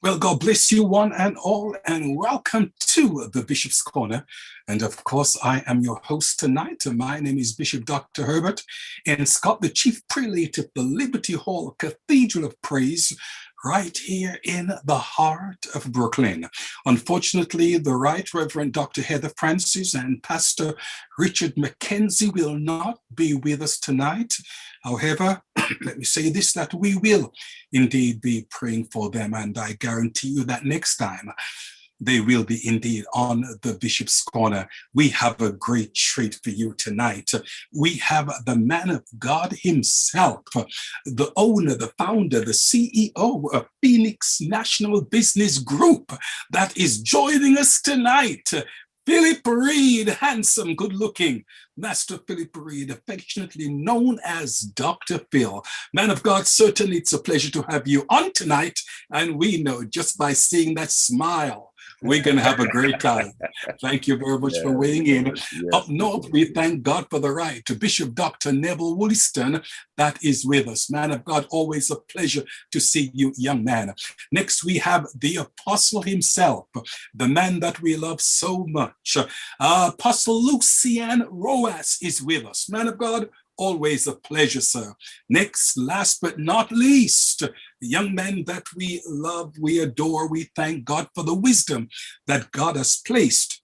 Well, God bless you one and all, and welcome to the Bishop's Corner. And of course, I am your host tonight. My name is Bishop Dr. Herbert, and Scott, the Chief Prelate of the Liberty Hall Cathedral of Praise, right here in the heart of Brooklyn. Unfortunately, the Right Reverend Dr. Heather Francis and Pastor Richard Mackenzie will not be with us tonight. However, let me say this, that we will indeed be praying for them, and I guarantee you that next time they will be indeed on the Bishop's Corner. We have a great treat for you tonight. We have the man of God himself, the owner, the founder, the CEO of Phoenix National Business Group, that is joining us tonight. Philip Reed, handsome, good-looking, Master Philip Reed, affectionately known as Dr. Phil. Man of God, certainly it's a pleasure to have you on tonight, and we know just by seeing that smile, we're going to have a great time. Thank you very much for weighing in. Yes, Up north, we thank God for the right to Bishop Dr. Neville Wolliston, that is with us. Man of God, always a pleasure to see you, young man. Next, we have the apostle himself, the man that we love so much. Apostle Lucien Rojas is with us. Man of God, always a pleasure, sir. Next, last but not least, the young man that we love, we adore, we thank God for the wisdom that God has placed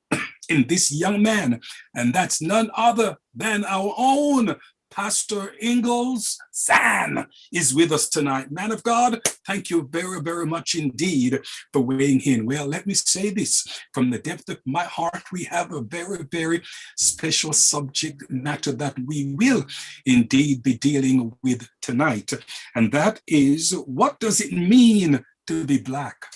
in this young man. And that's none other than our own Pastor Ingalls San is with us tonight. Man of God, thank you very, very much indeed for weighing in. Well, let me say this, from the depth of my heart, we have a very, very special subject matter that we will indeed be dealing with tonight. And that is, what does it mean to be Black?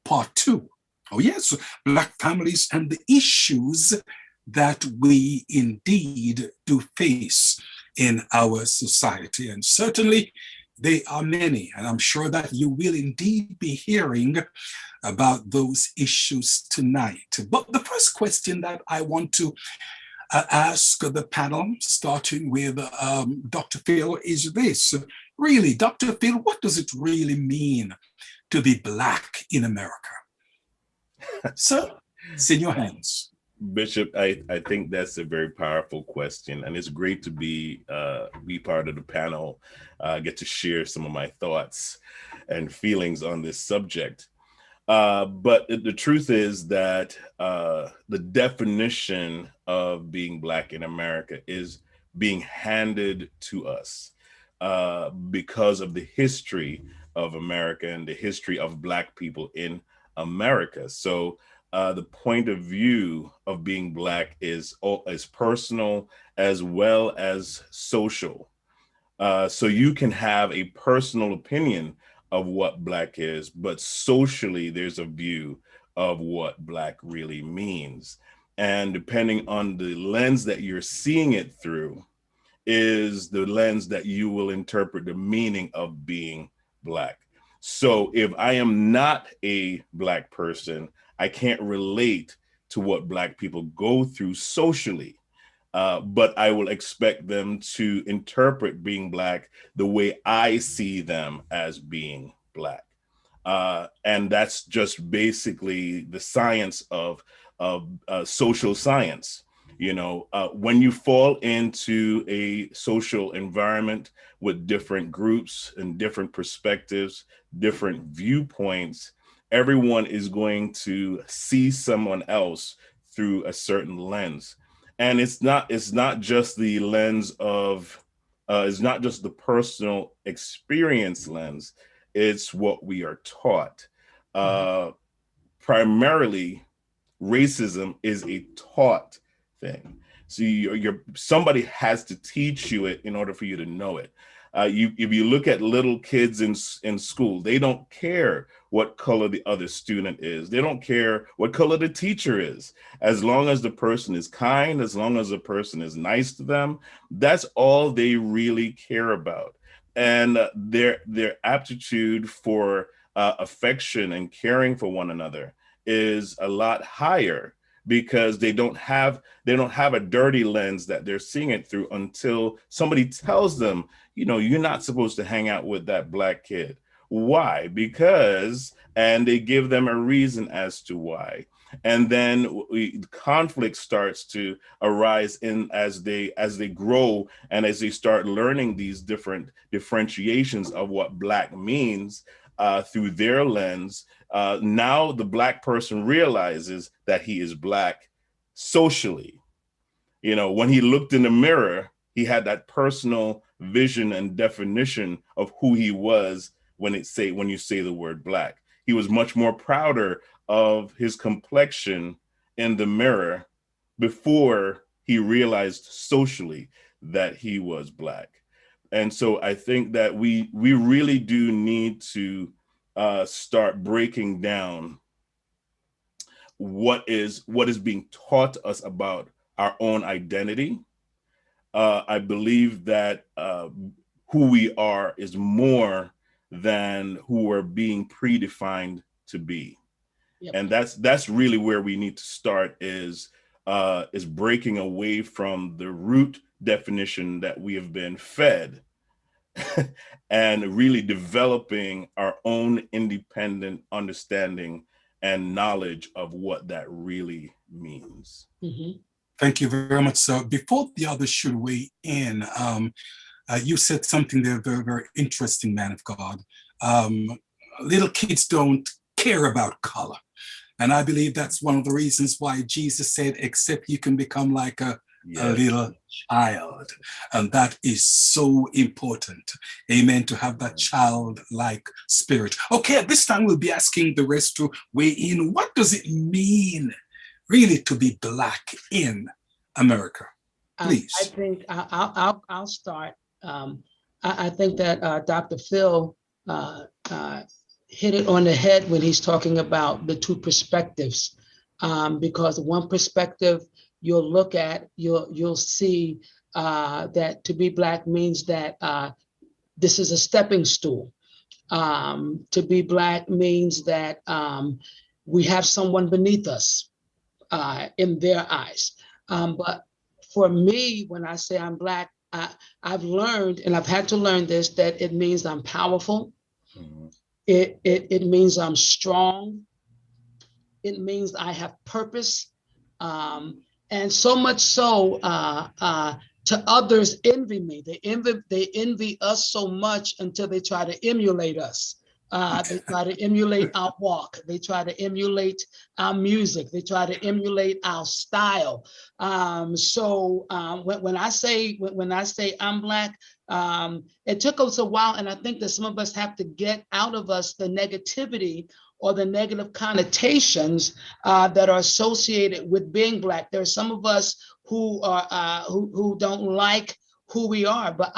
Part 2. Oh yes, Black families and the issues that we indeed do face in our society. And certainly they are many, and I'm sure that you will indeed be hearing about those issues tonight. But the first question that I want to ask the panel, starting with Dr. Phil, is this. Really, Dr. Phil, what does it really mean to be Black in America? So, it's in your hands. Bishop, I think that's a very powerful question, and it's great to be part of the panel, get to share some of my thoughts and feelings on this subject. But the truth is that the definition of being Black in America is being handed to us because of the history of America and the history of Black people in America. So the point of view of being Black is personal as well as social. So you can have a personal opinion of what Black is, but socially there's a view of what Black really means. And depending on the lens that you're seeing it through is the lens that you will interpret the meaning of being Black. So if I am not a Black person, I can't relate to what Black people go through socially, but I will expect them to interpret being Black the way I see them as being Black. And that's just basically the science of social science. You know, when you fall into a social environment with different groups and different perspectives, different viewpoints, everyone is going to see someone else through a certain lens. And it's not just the lens of, it's not just the personal experience lens, it's what we are taught. Primarily, racism is a taught thing. So somebody has to teach you it in order for you to know it. If you look at little kids in school, they don't care what color the other student is. They don't care what color the teacher is. As long as the person is kind, as long as the person is nice to them, that's all they really care about. And their aptitude for affection and caring for one another is a lot higher, because they don't have a dirty lens that they're seeing it through until somebody tells them, you know, you're not supposed to hang out with that Black kid, Why? Because, and they give them a reason as to why. And then conflict starts to arise as they grow, and as they start learning these different differentiations of what Black means through their lens. Now the Black person realizes that he is Black socially. You know, when he looked in the mirror, he had that personal vision and definition of who he was when you say the word Black. He was much more prouder of his complexion in the mirror before he realized socially that he was Black. And so I think that we really do need to start breaking down what is being taught us about our own identity. I believe that who we are is more than who we're being predefined to be. Yep. And that's really where we need to start is breaking away from the root definition that we have been fed and really developing our own independent understanding and knowledge of what that really means. Mm-hmm. Thank you very much, sir. Before the others should weigh in, you said something there very, very interesting, man of God. Little kids don't care about color. And I believe that's one of the reasons why Jesus said, except you can become like a little child. And that is so important. Amen. To have that childlike spirit. Okay, at this time, we'll be asking the rest to weigh in. What does it mean really to be Black in America? Please. I think I'll start. I think that Dr. Phil hit it on the head when he's talking about the two perspectives, because one perspective you'll look at, you'll see that to be Black means that this is a stepping stool. To be Black means that we have someone beneath us in their eyes. But for me, when I say I'm Black, I've learned, and I've had to learn this, that it means I'm powerful. Mm-hmm. It means I'm strong. It means I have purpose. And so much so to others envy me. They envy us so much until they try to emulate us. They try to emulate our walk. They try to emulate our music. They try to emulate our style. So when I say I'm Black, it took us a while, and I think that some of us have to get out of us the negativity or the negative connotations that are associated with being Black. There are some of us who are who don't like who we are, but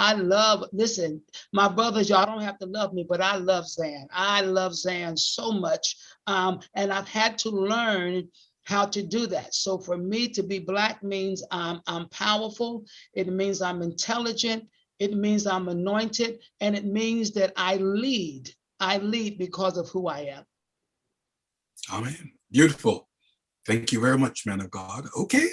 listen, my brothers, y'all don't have to love me, but I love Zan. I love Zan so much. And I've had to learn how to do that. So for me to be Black means I'm powerful. It means I'm intelligent. It means I'm anointed. And it means that I lead. I lead because of who I am. Amen. Beautiful. Thank you very much, man of God. Okay.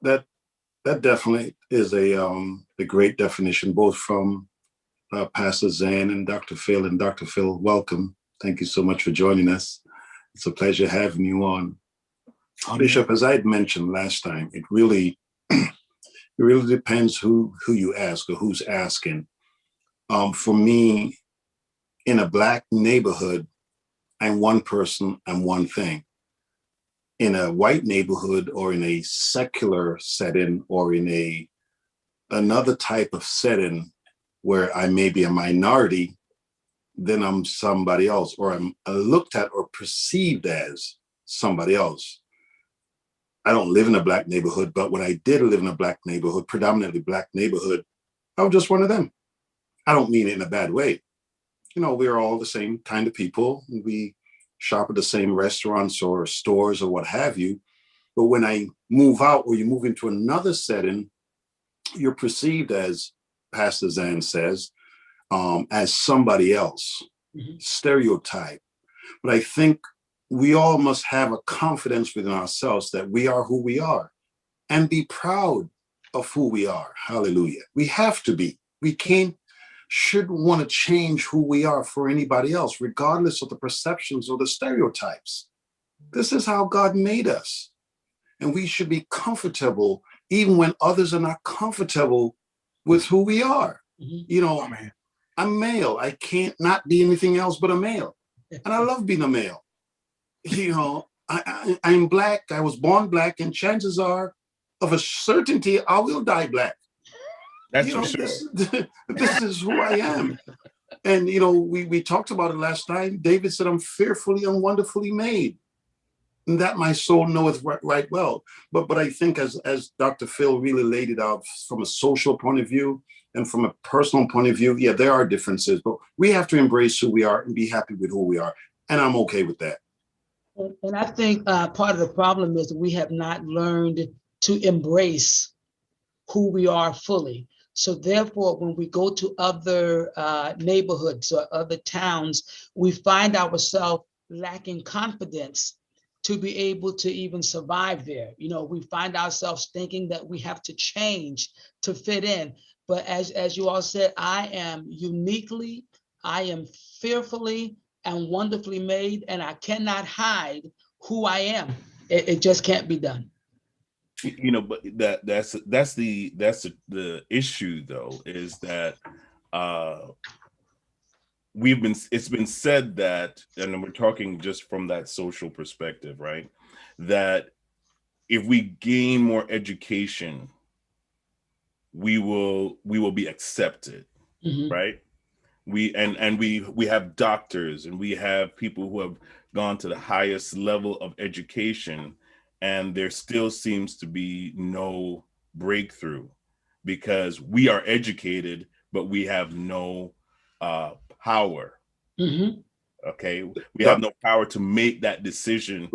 That definitely is a great definition, both from Pastor Zan and Dr. Phil. And Dr. Phil, welcome. Thank you so much for joining us. It's a pleasure having you on. Amen. Bishop, as I had mentioned last time, it really depends who you ask or who's asking. For me, in a Black neighborhood, I'm one person, I'm one thing. In a white neighborhood or in a secular setting or in another type of setting where I may be a minority, then I'm somebody else, or I'm looked at or perceived as somebody else. I don't live in a Black neighborhood, but when I did live in a Black neighborhood, predominantly Black neighborhood, I was just one of them. I don't mean it in a bad way. You know, we're all the same kind of people. We shop at the same restaurants or stores or what have you. But when I move out or you move into another setting, you're perceived, as Pastor Zan says, as somebody else, stereotype. But I think we all must have a confidence within ourselves that we are who we are and be proud of who we are. Hallelujah. We have to be. We can't shouldn't want to change who we are for anybody else, regardless of the perceptions or the stereotypes. This is how God made us. And we should be comfortable even when others are not comfortable with who we are. You know, I'm male. I can't not be anything else but a male. And I love being a male. You know, I'm black. I was born black, and chances are, of a certainty, I will die black. That's for sure. This is who I am. And, you know, we talked about it last time. David said, I'm fearfully and wonderfully made. And that my soul knoweth right well. But I think as Dr. Phil really laid it out from a social point of view and from a personal point of view, yeah, there are differences, but we have to embrace who we are and be happy with who we are. And I'm okay with that. And I think part of the problem is that we have not learned to embrace who we are fully. So therefore, when we go to other neighborhoods or other towns, we find ourselves lacking confidence to be able to even survive there. You know, we find ourselves thinking that we have to change to fit in. But as you all said, I am fearfully and wonderfully made, and I cannot hide who I am. It just can't be done. You know, but that's the issue though, is that it's been said that, and we're talking just from that social perspective, right? That if we gain more education, we will be accepted, right? We have doctors, and we have people who have gone to the highest level of education, and there still seems to be no breakthrough because we are educated, but we have no power. Okay, we have no power to make that decision,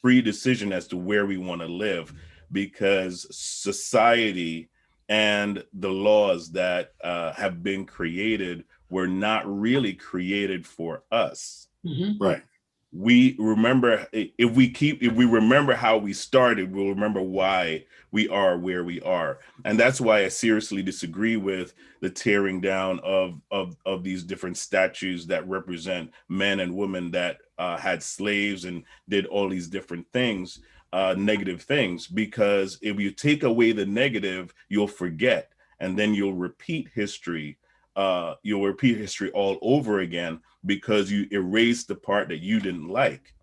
free decision as to where we want to live, because society and the laws that have been created were not really created for us. Right. We remember, if we remember how we started, we'll remember why we are where we are. And that's why I seriously disagree with the tearing down of these different statues that represent men and women that had slaves and did all these different things, negative things, because if you take away the negative, you'll forget, and then you'll repeat history. You'll repeat history all over again because you erased the part that you didn't like.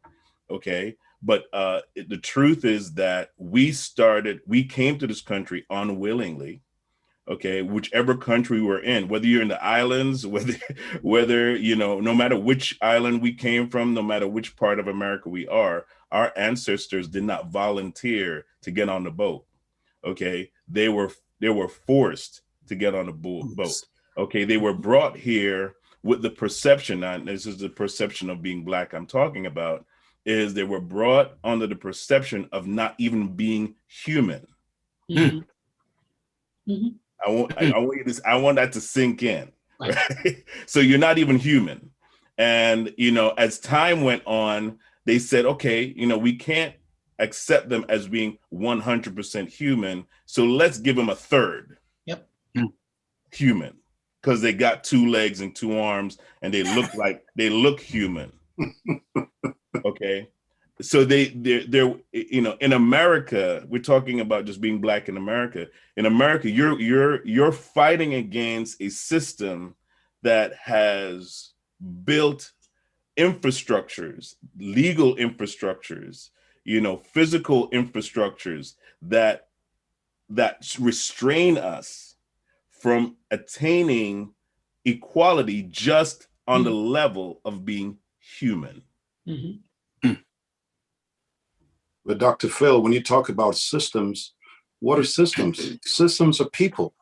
Okay. But the truth is that we came to this country unwillingly. Okay. Whichever country we're in, whether you're in the islands, whether, you know, no matter which island we came from, no matter which part of America we are, our ancestors did not volunteer to get on the boat. Okay. They were forced to get on the boat. Okay, they were brought here with the perception, and this is the perception of being Black I'm talking about, is they were brought under the perception of not even being human. I want that to sink in. Right? So you're not even human. And, you know, as time went on, they said, okay, you know, we can't accept them as being 100% human. So let's give them a third human. Because they got 2 legs and 2 arms, and they look human. Okay, so they're you know, in America, we're talking about just being Black in America. In America, you're fighting against a system that has built infrastructures, legal infrastructures, you know, physical infrastructures that restrain us from attaining equality just on the level of being human. But Dr. Phil, when you talk about systems, what are systems? Systems are people.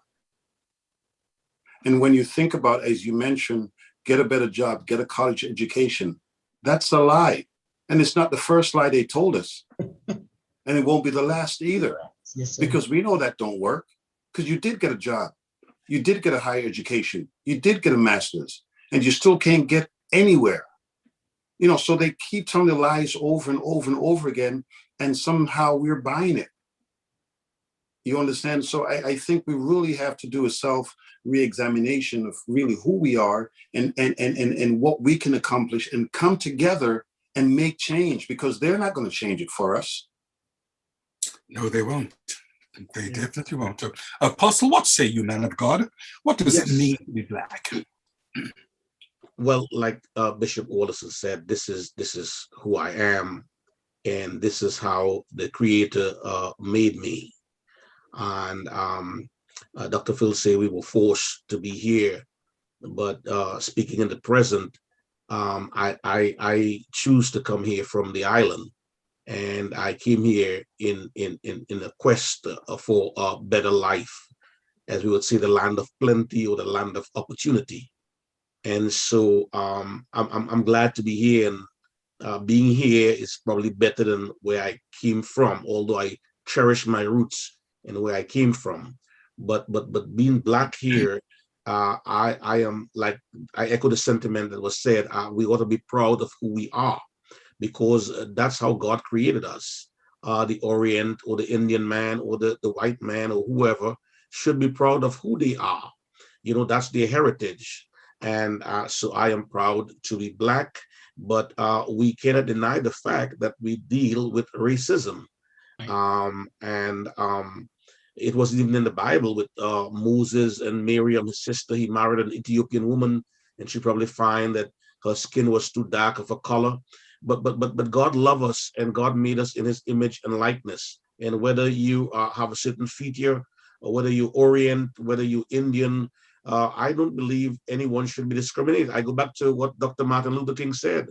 And when you think about, as you mentioned, get a better job, get a college education, that's a lie. And it's not the first lie they told us. And it won't be the last either. Yes, because we know that don't work. Because you did get a job. You did get a higher education. You did get a master's, and you still can't get anywhere. You know, so they keep telling the lies over and over and over again, and somehow we're buying it. You understand? So I think we really have to do a self re-examination of really who we are and what we can accomplish and come together and make change, because they're not going to change it for us. No, they won't. They definitely won't. Apostle, what say you, man of God? What does it mean to be Black? Well, like Bishop Wolliston said, this is who I am, and this is how the Creator made me. And Dr. Phil said we were forced to be here, but speaking in the present, I choose to come here from the island, and I came here in a quest for a better life, as we would say, the land of plenty or the land of opportunity. And so I'm glad to be here, and being here is probably better than where I came from, although I cherish my roots and where I came from. But being Black here, I am, like, I echo the sentiment that was said. We ought to be proud of who we are, because that's how God created us. The Orient or the Indian man or the white man or whoever should be proud of who they are. You know, that's their heritage. And so I am proud to be Black, but we cannot deny the fact that we deal with racism. It wasn't even in the Bible with Moses and Miriam, his sister. He married an Ethiopian woman, and she probably find that her skin was too dark of a color. But God loved us, and God made us in His image and likeness. And whether you have a certain feature, or whether you Orient, whether you Indian, I don't believe anyone should be discriminated. I go back to what Dr. Martin Luther King said.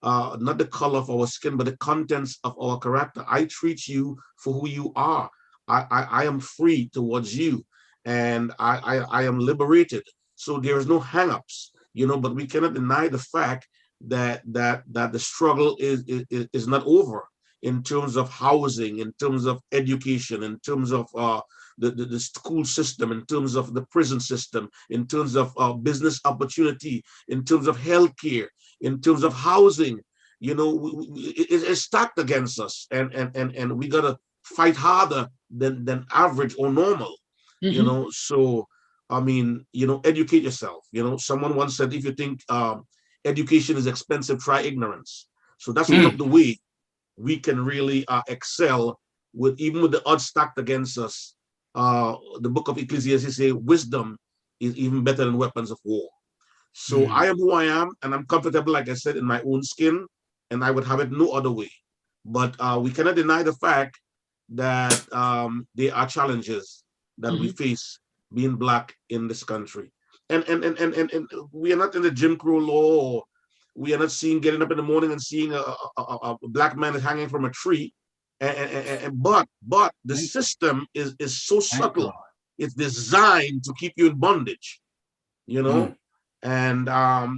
Not the color of our skin, but the contents of our character. I treat you for who you are. I am free towards you, and I am liberated. So there is no hang-ups, you know, but we cannot deny the fact that the struggle is not over in terms of housing, in terms of education, in terms of the school system, in terms of the prison system, in terms of business opportunity, in terms of healthcare, in terms of housing. You know, it's stacked against us, and we gotta fight harder than average or normal. Mm-hmm. You know, so I mean, you know, educate yourself. You know, someone once said, if you think education is expensive, try ignorance. So that's one of the ways we can really excel with, even with the odds stacked against us. The book of Ecclesiastes says wisdom is even better than weapons of war. So I am who I am, and I'm comfortable, like I said, in my own skin, and I would have it no other way. But we cannot deny the fact that there are challenges that we face being Black in this country. And we are not in the Jim Crow law, or we are not seeing getting up in the morning and seeing a Black man is hanging from a tree. But the system is so subtle. It's designed to keep you in bondage, you know. And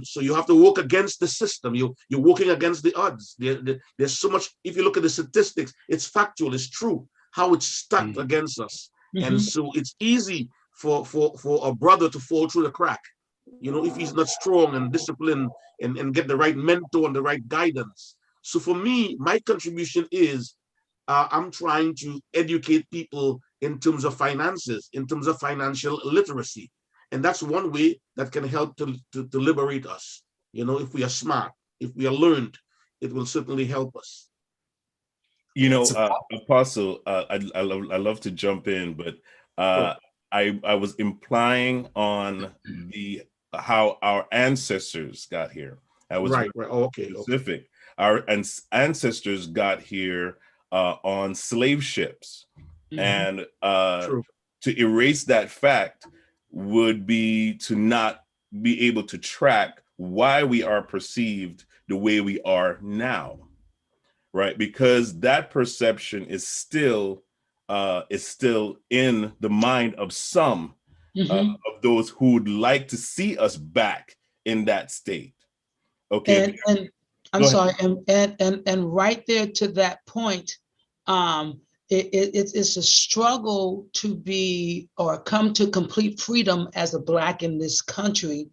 so you have to work against the system. You're working against the odds. There's so much. If you look at the statistics, it's factual, it's true, how it's stacked against us. And so it's easy for a brother to fall through the crack, you know, if he's not strong and disciplined and get the right mentor and the right guidance. So for me, my contribution is I'm trying to educate people in terms of finances, in terms of financial literacy. And that's one way that can help to liberate us. You know, if we are smart, if we are learned, it will certainly help us. You know, Apostle, I love to jump in, but I was implying on how our ancestors got here. I was right. Okay. specific. Our ancestors got here on slave ships, and to erase that fact would be to not be able to track why we are perceived the way we are now, right? Because that perception is still in the mind of some of those who would like to see us back in that state. Okay. And I'm sorry, and right there to that point, it's a struggle to be or come to complete freedom as a Black in this country,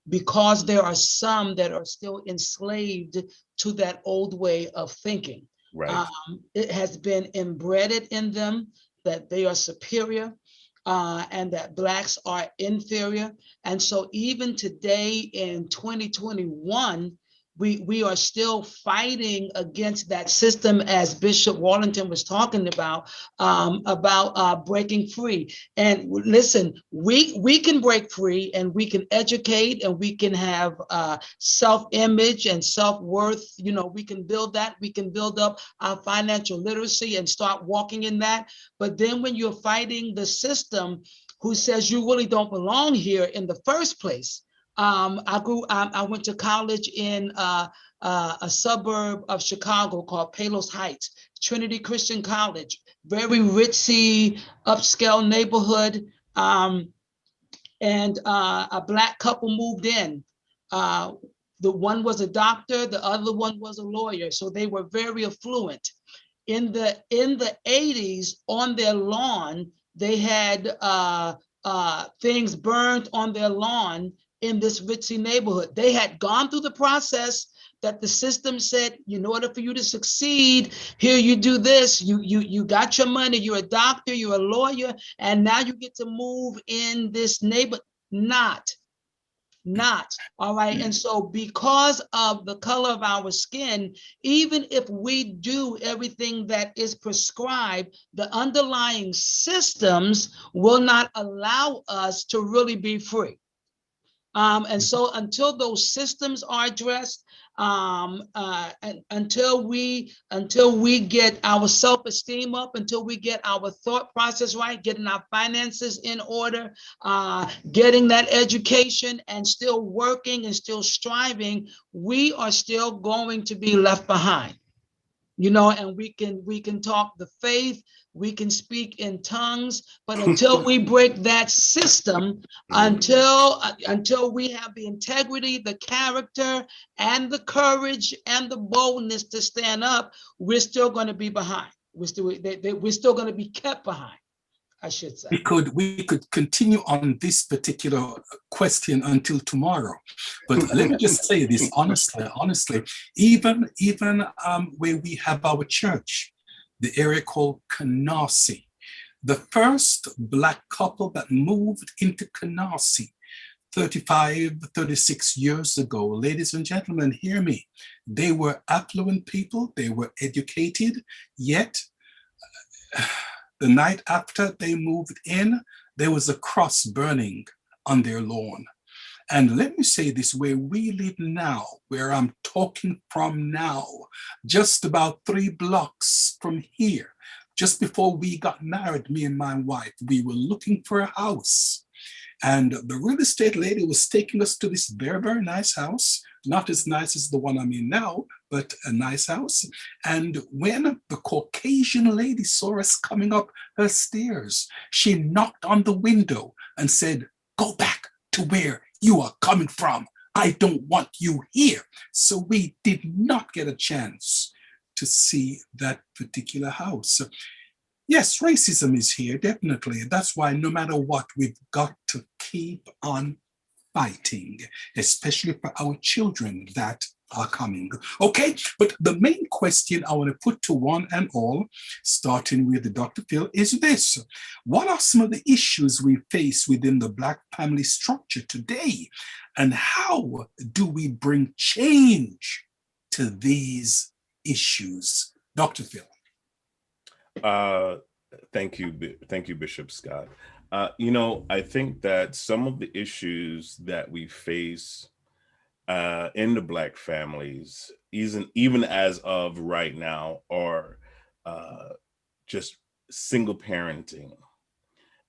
because there are some that are still enslaved to that old way of thinking. Right. It has been embedded in them that they are superior, and that Blacks are inferior. And so even today in 2021, we are still fighting against that system, as Bishop Wallington was talking about breaking free. And listen, we can break free, and we can educate, and we can have self-image and self-worth. You know, we can build that. We can build up our financial literacy and start walking in that. But then when you're fighting the system who says you really don't belong here in the first place. I went to college in a suburb of Chicago called Palos Heights, Trinity Christian College, very ritzy, upscale neighborhood. And a Black couple moved in. The one was a doctor, the other one was a lawyer. So they were very affluent. In the 80s, on their lawn, they had things burned on their lawn in this ritzy neighborhood. They had gone through the process that the system said, in order for you to succeed, here you do this, you got your money, you're a doctor, you're a lawyer, and now you get to move in this neighborhood. Not, all right. And so because of the color of our skin, even if we do everything that is prescribed, the underlying systems will not allow us to really be free. And so until those systems are addressed, until we get our self-esteem up, until we get our thought process right, getting our finances in order, getting that education, and still working and still striving, we are still going to be left behind. And we can talk the faith, we can speak in tongues, but until we break that system, until we have the integrity, the character, and the courage and the boldness to stand up, we're still going to be behind. We're still going to be kept behind, I should say. We could continue on this particular question until tomorrow, but let me just say this honestly, even where we have our church, the area called Canarsie, the first Black couple that moved into Canarsie 36 years ago, ladies and gentlemen, hear me, they were affluent people, they were educated, yet the night after they moved in, there was a cross burning on their lawn. And let me say this, where we live now, where I'm talking from now, just about 3 blocks from here, just before we got married, me and my wife, we were looking for a house. And the real estate lady was taking us to this very, very nice house, not as nice as the one I'm in now, but a nice house. And when the Caucasian lady saw us coming up her stairs, she knocked on the window and said, "Go back to where you are coming from. I don't want you here." So we did not get a chance to see that particular house. Yes, racism is here, definitely. That's why no matter what, we've got to keep on fighting, especially for our children that are coming. Okay, but the main question I want to put to one and all, starting with Dr. Phil, is this. What are some of the issues we face within the Black family structure today? And how do we bring change to these issues? Dr. Phil. Thank you, Bishop Scott. I think that some of the issues that we face in the Black families, even as of right now, are just single parenting.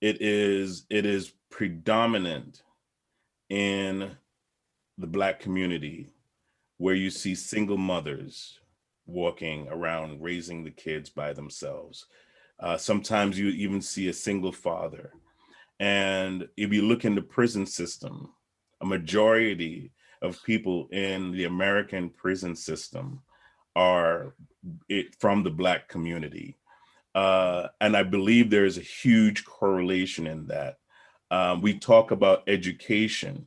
It is predominant in the Black community, where you see single mothers walking around raising the kids by themselves. Sometimes you even see a single father. And if you look in the prison system, a majority of people in the American prison system are from the Black community. And I believe there is a huge correlation in that. We talk about education,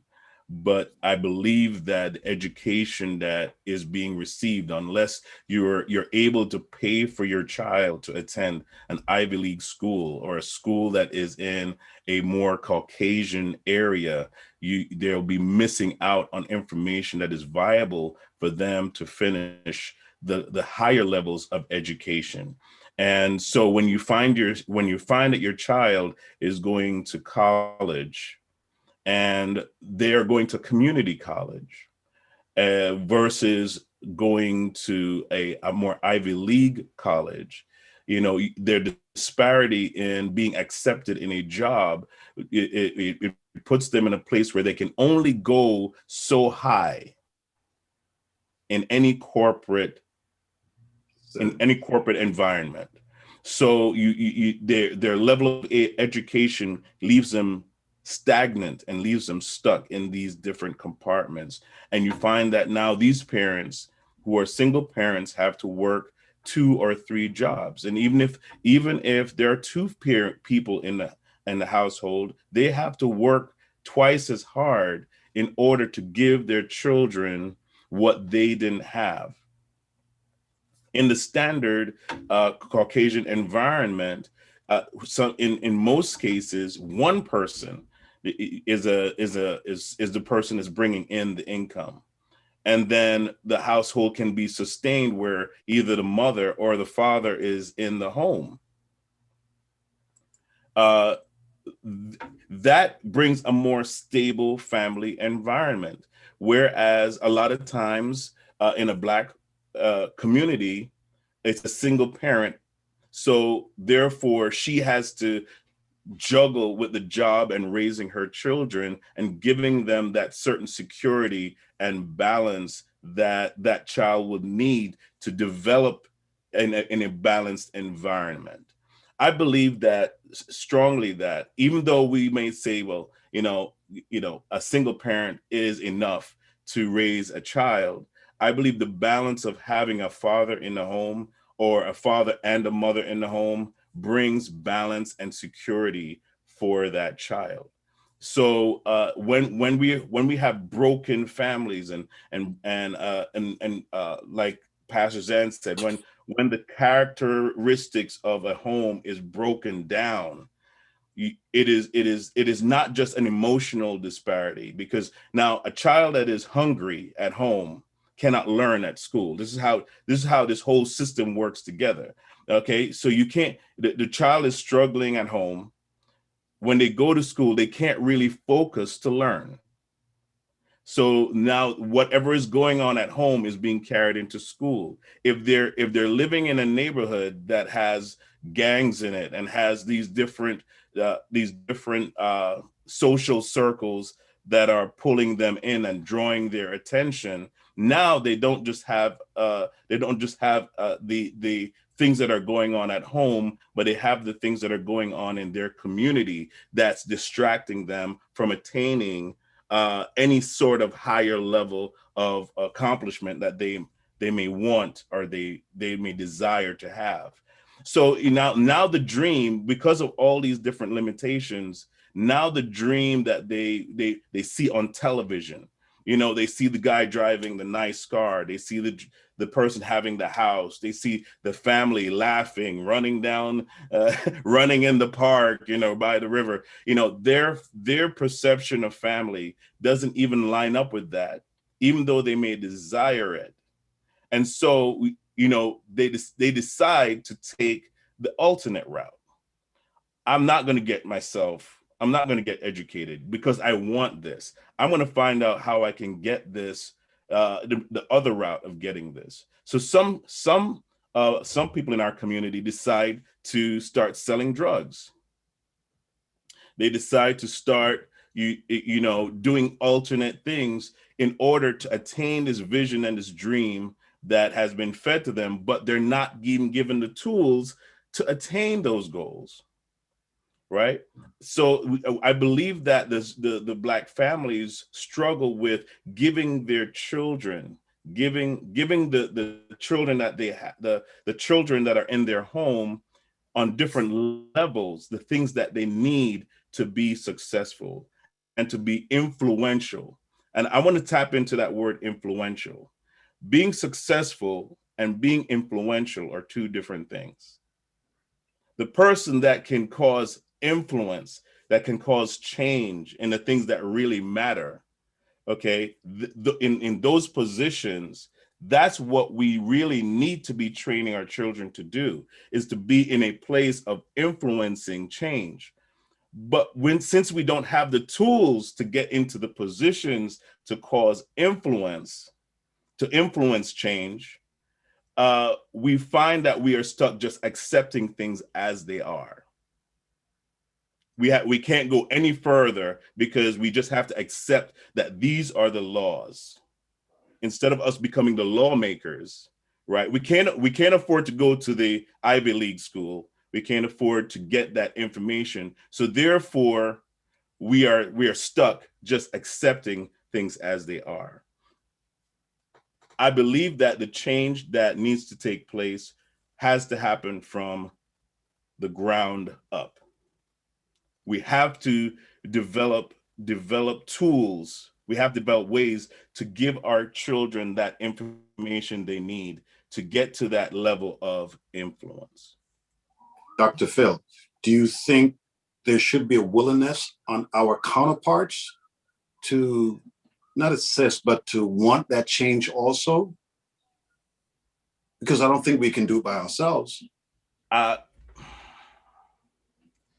but I believe that education that is being received, unless you're able to pay for your child to attend an Ivy League school or a school that is in a more Caucasian area, they'll be missing out on information that is viable for them to finish the higher levels of education. And so when you find that your child is going to college and they're going to community college versus going to a more Ivy League college, their disparity in being accepted in a job, it puts them in a place where they can only go so high in any corporate environment. So their level of education leaves them stagnant and leaves them stuck in these different compartments. And you find that now these parents who are single parents have to work 2 or 3 jobs. And even if there are 2 people in the household, they have to work twice as hard in order to give their children what they didn't have. In the standard Caucasian environment, in most cases, one person is the person that's bringing in the income, and then the household can be sustained where either the mother or the father is in the home. That brings a more stable family environment, whereas a lot of times in a Black community, it's a single parent. So therefore, she has to juggle with the job and raising her children and giving them that certain security and balance that that child would need to develop in a balanced environment. I believe that strongly, that even though we may say, well, a single parent is enough to raise a child, I believe the balance of having a father in the home or a father and a mother in the home brings balance and security for that child. So when we have broken families and like Pastor Zan said, when the characteristics of a home is broken down, it is not just an emotional disparity, because now a child that is hungry at home cannot learn at school. This is how this whole system works together. Okay, so you can't, the child is struggling at home. When they go to school, they can't really focus to learn. So now whatever is going on at home is being carried into school. If they're living in a neighborhood that has gangs in it and has these different social circles that are pulling them in and drawing their attention, now they don't just have the things that are going on at home, but they have the things that are going on in their community that's distracting them from attaining any sort of higher level of accomplishment that they may want or they may desire to have. So now the dream, because of all these different limitations, now the dream that they see on television, they see the guy driving the nice car, they see the person having the house, they see the family laughing, running down, running in the park, by the river. Their perception of family doesn't even line up with that, even though they may desire it. And so, they decide to take the alternate route. I'm not going to get educated because I want this. I'm going to find out how I can get this, the other route of getting this. So some people in our community decide to start selling drugs. They decide to start, doing alternate things in order to attain this vision and this dream that has been fed to them, but they're not even given the tools to attain those goals. Right. So I believe that the Black families struggle with giving their children, giving the children that they have, the children that are in their home on different levels, the things that they need to be successful and to be influential. And I want to tap into that word influential. Being successful and being influential are two different things. The person that can cause influence, that can cause change in the things that really matter, okay, in those positions, that's what we really need to be training our children to do, is to be in a place of influencing change. But since we don't have the tools to get into the positions to cause influence, to influence change, we find that we are stuck just accepting things as they are. We can't go any further because we just have to accept that these are the laws, instead of us becoming the lawmakers, right? We can't afford to go to the Ivy League school. We can't afford to get that information. So therefore, we are stuck just accepting things as they are. I believe that the change that needs to take place has to happen from the ground up. We have to develop tools. We have to develop ways to give our children that information they need to get to that level of influence. Dr. Phil, do you think there should be a willingness on our counterparts to not assist, but to want that change also? Because I don't think we can do it by ourselves.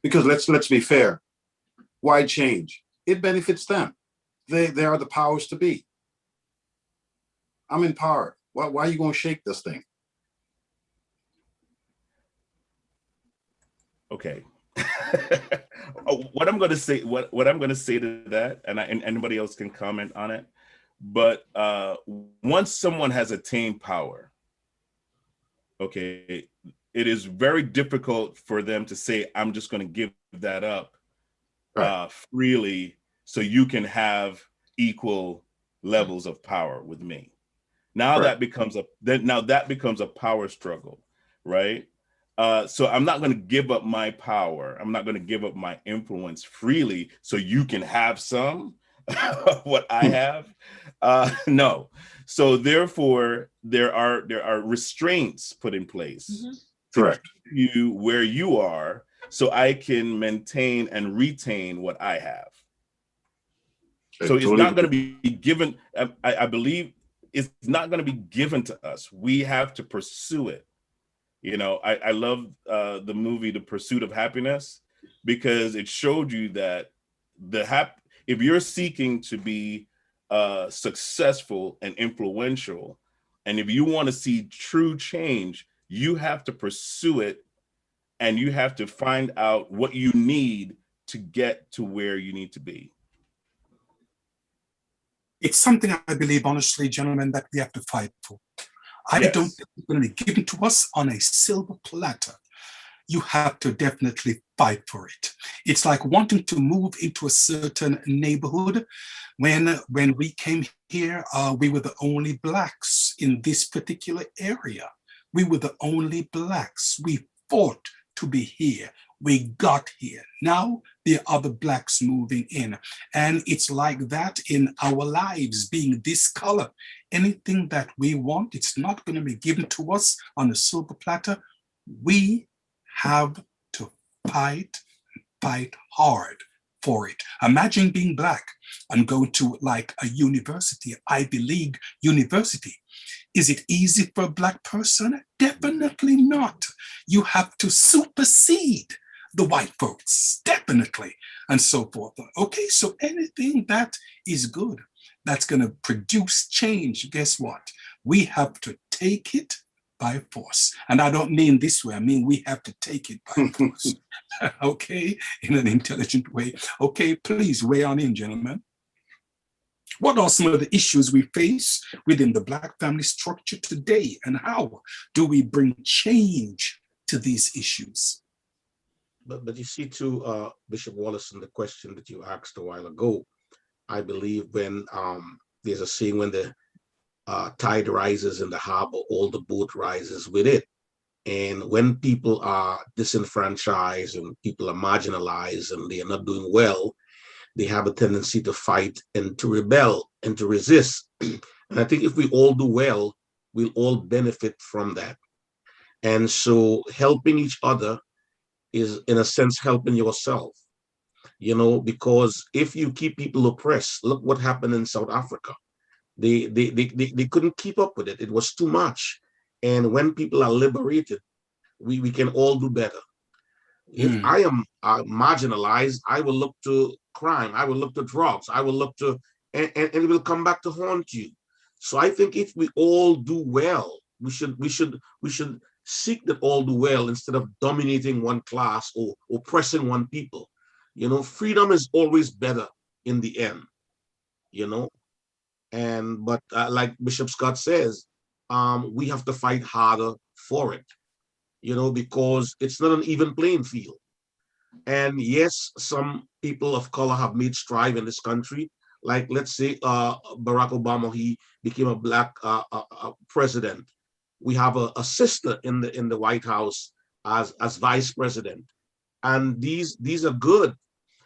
Because let's be fair. Why change? It benefits them. They are the powers to be. I'm in power. Why are you going to shake this thing? Okay. What I'm going to say to that, and anybody else can comment on it, but once someone has attained power, okay, it is very difficult for them to say, I'm just going to give that up freely so you can have equal levels of power with me. Now that becomes a power struggle, right? So I'm not going to give up my power. I'm not going to give up my influence freely so you can have some of what I have. No. So therefore, there are restraints put in place to keep you where you are, so I can maintain and retain what I have. So it's not going to be given. I believe it's not going to be given to us. We have to pursue it. You know, I love the movie The Pursuit of Happiness, because it showed you that if you're seeking to be successful and influential, and if you want to see true change, you have to pursue it, and you have to find out what you need to get to where you need to be. It's something I believe, honestly, gentlemen, that we have to fight for. I don't think it's going to be given to us on a silver platter. You have to definitely fight for it. It's like wanting to move into a certain neighborhood. When we came here, we were the only Blacks in this particular area. We were the only Blacks. We fought to be here. We got here. Now there are other Blacks moving in. And it's like that in our lives, being this color. Anything that we want, it's not going to be given to us on a silver platter. We have to fight hard for it. Imagine being Black and go to like a university, Ivy League university. Is it easy for a Black person? Definitely not. You have to supersede the white folks, definitely, and so forth. Okay, so anything that is good, that's going to produce change, guess what? We have to take it by force. And I don't mean this way, I mean we have to take it by force, okay, in an intelligent way. Okay, please weigh on in, gentlemen. What are some of the issues we face within the Black family structure today, and how do we bring change to these issues? But you see, to Bishop Wolliston, the question that you asked a while ago, I believe when there's a saying, when the tide rises in the harbor, all the boat rises with it. And when people are disenfranchised and people are marginalized and they are not doing well, they have a tendency to fight and to rebel. and to resist. And I think if we all do well, we'll all benefit from that. And so helping each other is, in a sense, helping yourself, because if you keep people oppressed, look what happened in South Africa. They couldn't keep up with it. It was too much. And when people are liberated, we can all do better. If I am marginalized, I will look to crime, I will look to drugs, I will look to, and it will come back to haunt you. So I think if we all do well, we should seek that all do well instead of dominating one class or oppressing one people. Freedom is always better in the end. But like Bishop Scott says, we have to fight harder for it. Because it's not an even playing field. And yes, some people of color have made strive in this country. Like, let's say Barack Obama, he became a Black president. We have a sister in the White House as vice president. And these are good,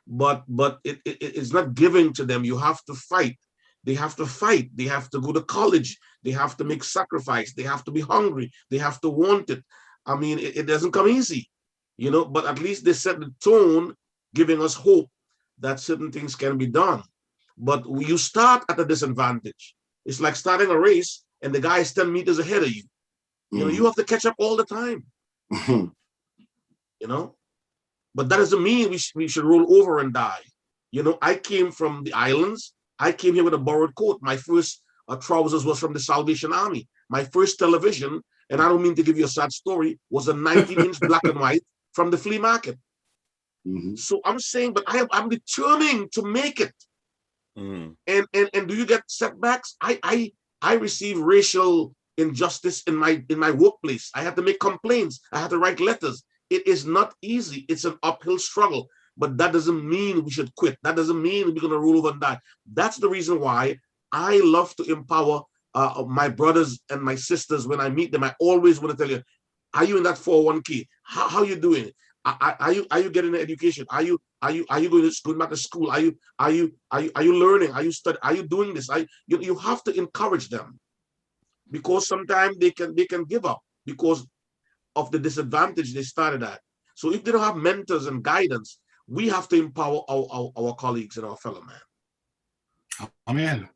but it's not given to them. You have to fight. They have to fight. They have to go to college. They have to make sacrifice. They have to be hungry. They have to want it. I mean, it doesn't come easy, but at least they set the tone, giving us hope that certain things can be done. But you start at a disadvantage. It's like starting a race and the guy is 10 meters ahead of you. You have to catch up all the time. But that doesn't mean we should roll over and die. I came from the islands. I came here with a borrowed coat. My first trousers was from the Salvation Army. My first television, and I don't mean to give you a sad story, was a 19-inch black and white from the flea market. So I'm saying, but I'm determined to make it. And do you get setbacks? I receive racial injustice in my workplace. I had to make complaints. I had to write letters. It is not easy. It's an uphill struggle. But that doesn't mean we should quit. That doesn't mean we're going to roll over and die. That's the reason why I love to empower my brothers and my sisters. When I meet them, I always want to tell you, are you in that 401k? How are you doing? Are you getting an education? Are you going back to school? Are you learning? Are you studying? Are you doing this? You have to encourage them, because sometimes they can give up because of the disadvantage they started at. So if they don't have mentors and guidance, we have to empower our colleagues and our fellow man. Amen.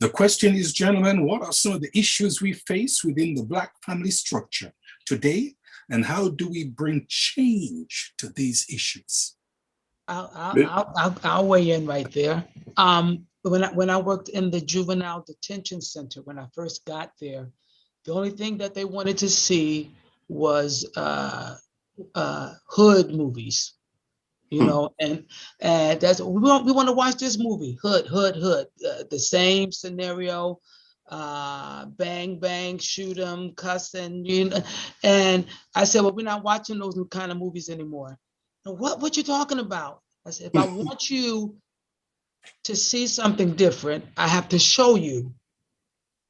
The question is, gentlemen, what are some of the issues we face within the Black family structure today, and how do we bring change to these issues? I'll weigh in right there. When I worked in the juvenile detention center, when I first got there, the only thing that they wanted to see was hood movies. And that's we want to watch this movie, hood, the same scenario, bang bang, shoot 'em, cussing, and I said, well, we're not watching those kind of movies anymore. And what you talking about? I said, if I want you to see something different, I have to show you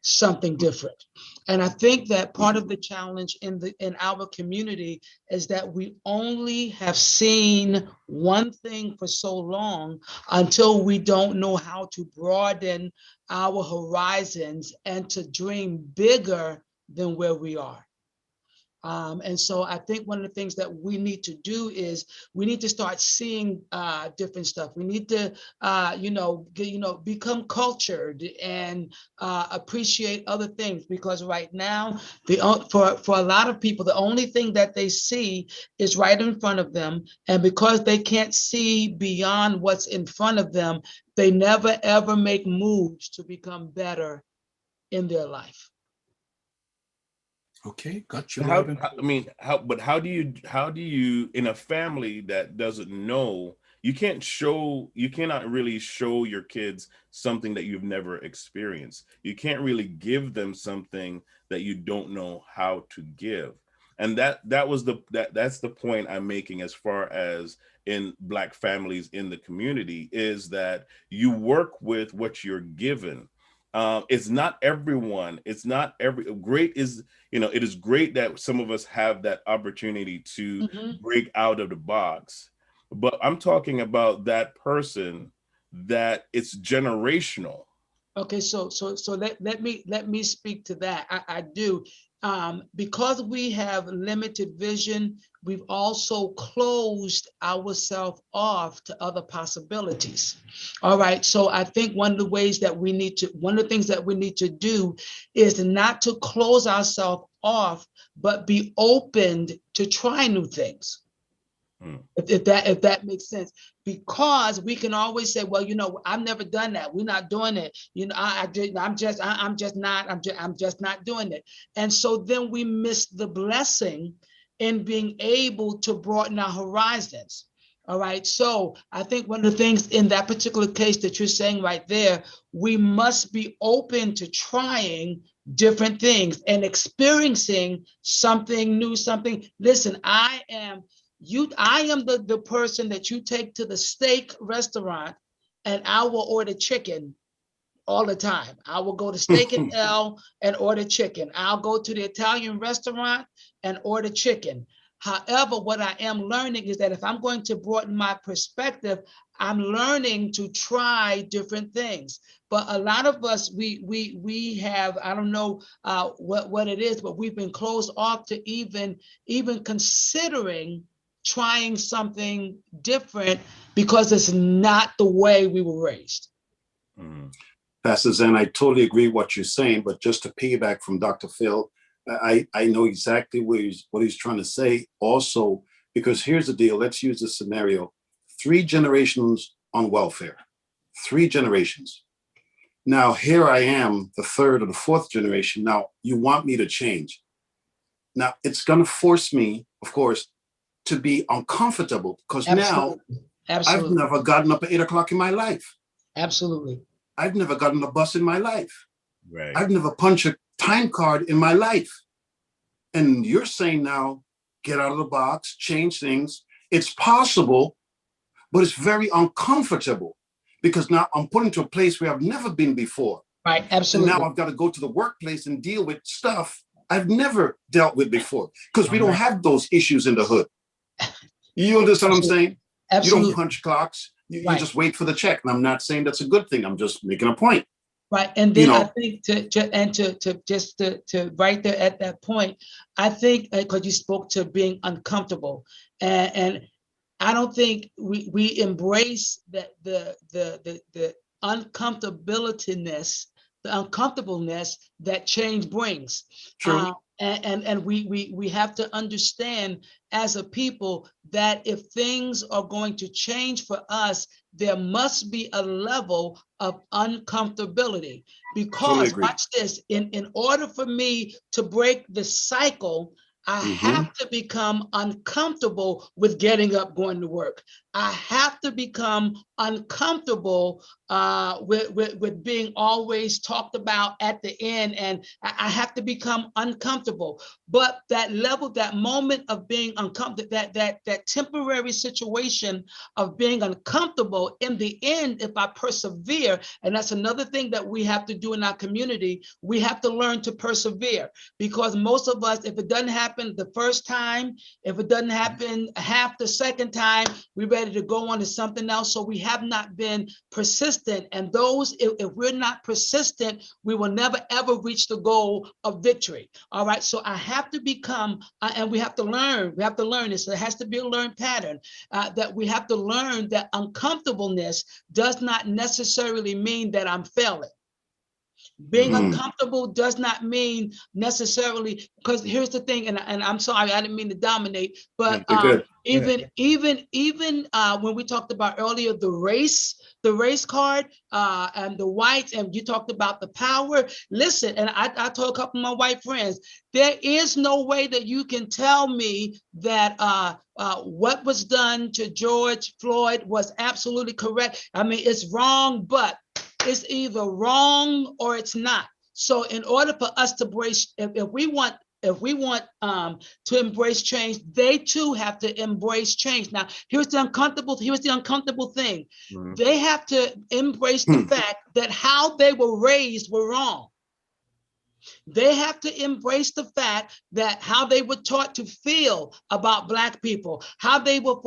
something different. And I think that part of the challenge in our community is that we only have seen one thing for so long until we don't know how to broaden our horizons and to dream bigger than where we are. And so I think one of the things that we need to do is we need to start seeing different stuff. We need to, become cultured and appreciate other things, because right now, for a lot of people, the only thing that they see is right in front of them. And because they can't see beyond what's in front of them, they never, ever make moves to become better in their life. Okay, got you. How do you in a family that doesn't know, you cannot really show your kids something that you've never experienced. You can't really give them something that you don't know how to give. And that's the point I'm making as far as in Black families in the community, is that you work with what you're given. It's not everyone. It's not it is great that some of us have that opportunity to break out of the box. But I'm talking about that person that it's generational. Okay, so let me speak to that. I do. Because we have limited vision, we've also closed ourselves off to other possibilities. All right. So I think one of the things that we need to do is not to close ourselves off, but be open to try new things. If that makes sense, because we can always say, well, I've never done that. We're not doing it. I'm just not doing it. And so then we miss the blessing in being able to broaden our horizons. All right. So I think one of the things in that particular case that you're saying right there, we must be open to trying different things and experiencing something new, Listen, I am the person that you take to the steak restaurant, and I will order chicken all the time. I will go to Steak and L and order chicken. I'll go to the Italian restaurant and order chicken. However, what I am learning is that if I'm going to broaden my perspective, I'm learning to try different things. But a lot of us, we have, I don't know what it is, but we've been closed off to even considering trying something different because it's not the way we were raised. Pastor Zen, I totally agree with what you're saying, but just to piggyback from Dr. Phil, I know exactly what he's trying to say also, because here's the deal. Let's use this scenario. 3 generations on welfare, 3 generations. Now, here I am, the 3rd or the 4th generation. Now, you want me to change. Now, it's going to force me, of course, to be uncomfortable, because now I've never gotten up at 8 o'clock in my life. Absolutely. I've never gotten a bus in my life. Right. I've never punched a time card in my life. And you're saying now, get out of the box, change things. It's possible, but it's very uncomfortable, because now I'm put into a place where I've never been before. Right, absolutely. And now I've got to go to the workplace and deal with stuff I've never dealt with before, because we don't have those issues in the hood. You understand what I'm saying? Absolutely. You don't punch clocks. You just wait for the check. And I'm not saying that's a good thing. I'm just making a point. Right. And then I think to right there at that point, I think because you spoke to being uncomfortable, and I don't think we embrace that the uncomfortability-ness, the uncomfortableness that change brings. True. And we have to understand as a people that if things are going to change for us, there must be a level of uncomfortability, because totally watch this, in order for me to break the cycle, I have to become uncomfortable with getting up, going to work. I have to become uncomfortable with being always talked about at the end, and I have to become uncomfortable. But that level, that moment of being uncomfortable, that temporary situation of being uncomfortable, in the end, if I persevere, and that's another thing that we have to do in our community, we have to learn to persevere, because most of us, if it doesn't happen the first time, if it doesn't happen half the second time, we're ready to go on to something else. So we have not been persistent. And those, if we're not persistent, we will never, ever reach the goal of victory. All right. So I have to become, and we have to learn this. There has to be a learned pattern, that we have to learn that uncomfortableness does not necessarily mean that I'm failing. Being uncomfortable does not mean necessarily, because here's the thing, and I'm sorry, I didn't mean to dominate, but even when we talked about earlier the race card and the whites, and you talked about the power. Listen, and I told a couple of my white friends, there is no way that you can tell me that what was done to George Floyd was absolutely correct. I mean, it's wrong, but it's either wrong or it's not. So in order for us to embrace, if we want to embrace change, they too have to embrace change. Now, here's the uncomfortable thing. They have to embrace the fact that how they were raised were wrong. They have to embrace the fact that how they were taught to feel about Black people, how they were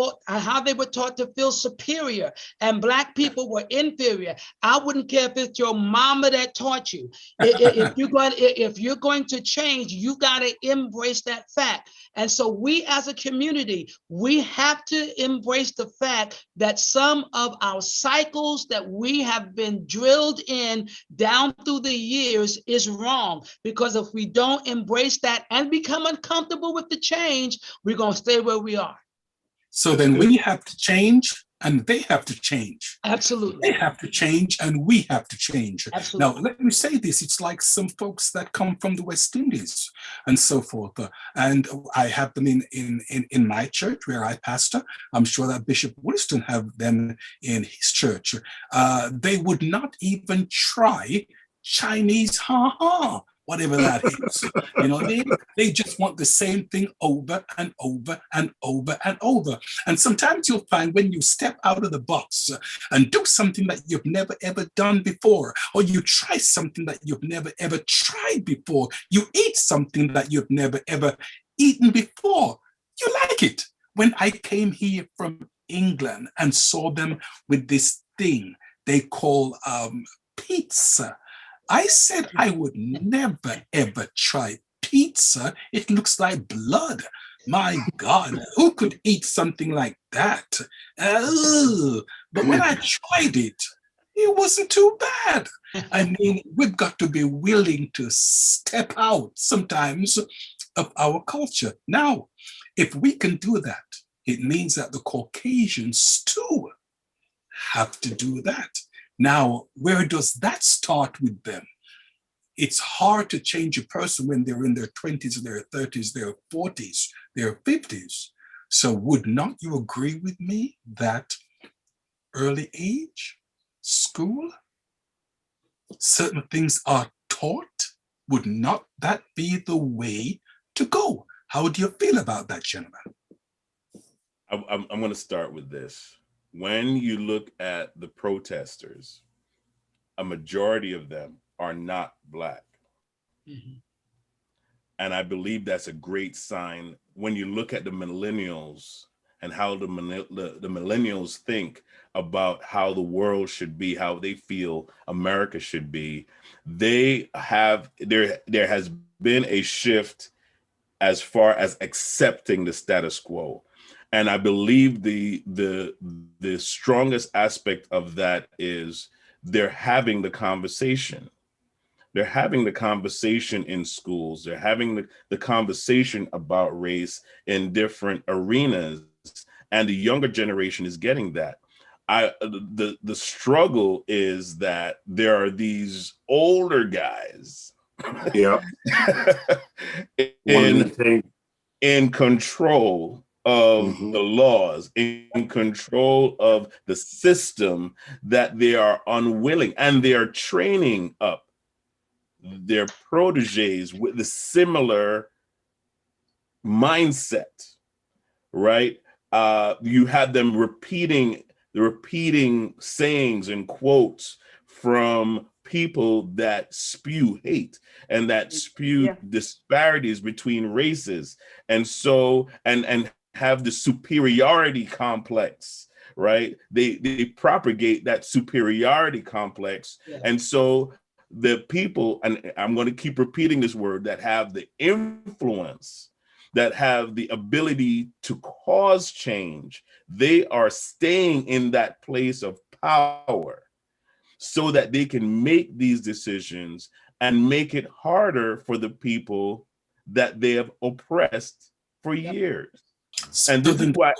taught to feel superior and Black people were inferior. I wouldn't care if it's your mama that taught you. If you're going to change, you got to embrace that fact. And so we as a community, we have to embrace the fact that some of our cycles that we have been drilled in down through the years is wrong. Because if we don't embrace that and become uncomfortable with the change, we're going to stay where we are. So then we have to change and they have to change. Absolutely. They have to change and we have to change. Absolutely. Now, let me say this. It's like some folks that come from the West Indies and so forth. And I have them in my church where I pastor. I'm sure that Bishop Wolliston have them in his church. They would not even try Chinese ha-ha, whatever that is. You know what I mean? They just want the same thing over and over and over and over. And sometimes you'll find when you step out of the box and do something that you've never ever done before, or you try something that you've never ever tried before, you eat something that you've never ever eaten before, you like it. When I came here from England and saw them with this thing they call pizza, I said I would never, ever try pizza. It looks like blood. My God, who could eat something like that? But when I tried it, it wasn't too bad. I mean, we've got to be willing to step out sometimes of our culture. Now, if we can do that, it means that the Caucasians too have to do that. Now, where does that start with them? It's hard to change a person when they're in their 20s, their 30s, their 40s, their 50s. So would not you agree with me that early age, school, certain things are taught? Would not that be the way to go? How do you feel about that, gentlemen? I'm going to start with this. When you look at the protesters, a majority of them are not Black. Mm-hmm. And I believe that's a great sign when you look at the millennials and how the millennials think about how the world should be, how they feel America should be. There has been a shift as far as accepting the status quo. And I believe the strongest aspect of that is they're having the conversation. They're having the conversation in schools. They're having the conversation about race in different arenas. And the younger generation is getting that. The struggle is that there are these older guys in control of the laws, in control of the system, that they are unwilling, and they are training up their proteges with the similar mindset, right? You have them repeating sayings and quotes from people that spew hate and that spew disparities between races, and so and have the superiority complex, right? They propagate that superiority complex, and so the people, and I'm going to keep repeating this word, that have the influence, that have the ability to cause change, they are staying in that place of power so that they can make these decisions and make it harder for the people that they have oppressed for years. And this is why.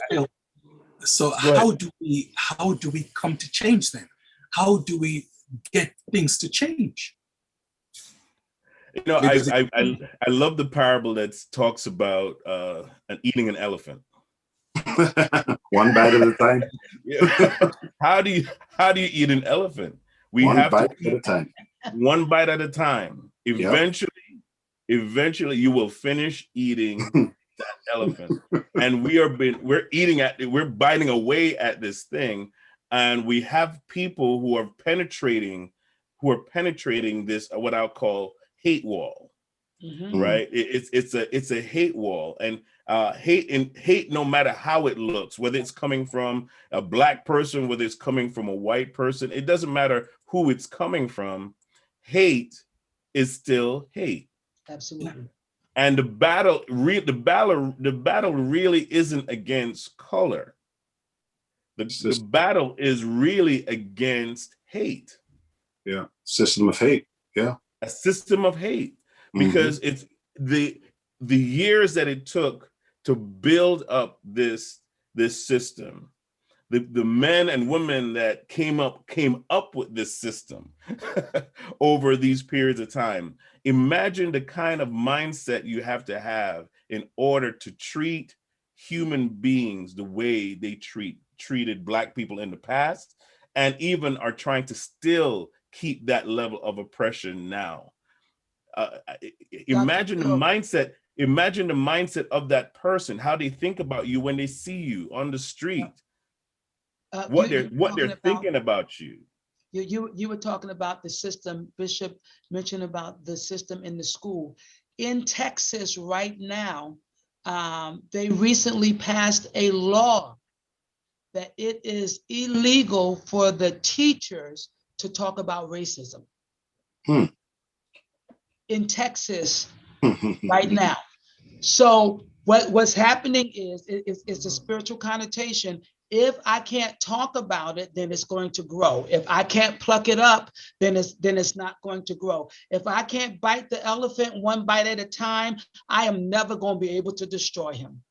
So how do we come to change them? How do we get things to change? You know, I love the parable that talks about eating an elephant. One bite at a time. How do you eat an elephant? One bite at a time. One bite at a time. Eventually you will finish eating that elephant. And we're biting away at this thing, and we have people who are penetrating this, what I'll call hate wall. right? It's a hate wall, and hate, no matter how it looks, whether it's coming from a Black person, whether it's coming from a white person, it doesn't matter who it's coming from. Hate is still hate. Absolutely. And the battle really isn't against color. The battle is really against hate. Yeah, system of hate. Yeah, a system of hate, because it's the years that it took to build up this system, the men and women that came up with this system over these periods of time. Imagine the kind of mindset you have to have in order to treat human beings the way they treated Black people in the past, and even are trying to still keep that level of oppression now. Imagine the mindset. Imagine the mindset of that person, how they think about you when they see you on the street, what they're thinking about you. You were talking about the system. Bishop mentioned about the system in the school. In Texas right now, they recently passed a law that it is illegal for the teachers to talk about racism. In Texas right now. So what's happening is it's a spiritual connotation. If I can't talk about it, then it's going to grow. If I can't pluck it up, then it's not going to grow. If I can't bite the elephant one bite at a time, I am never going to be able to destroy him.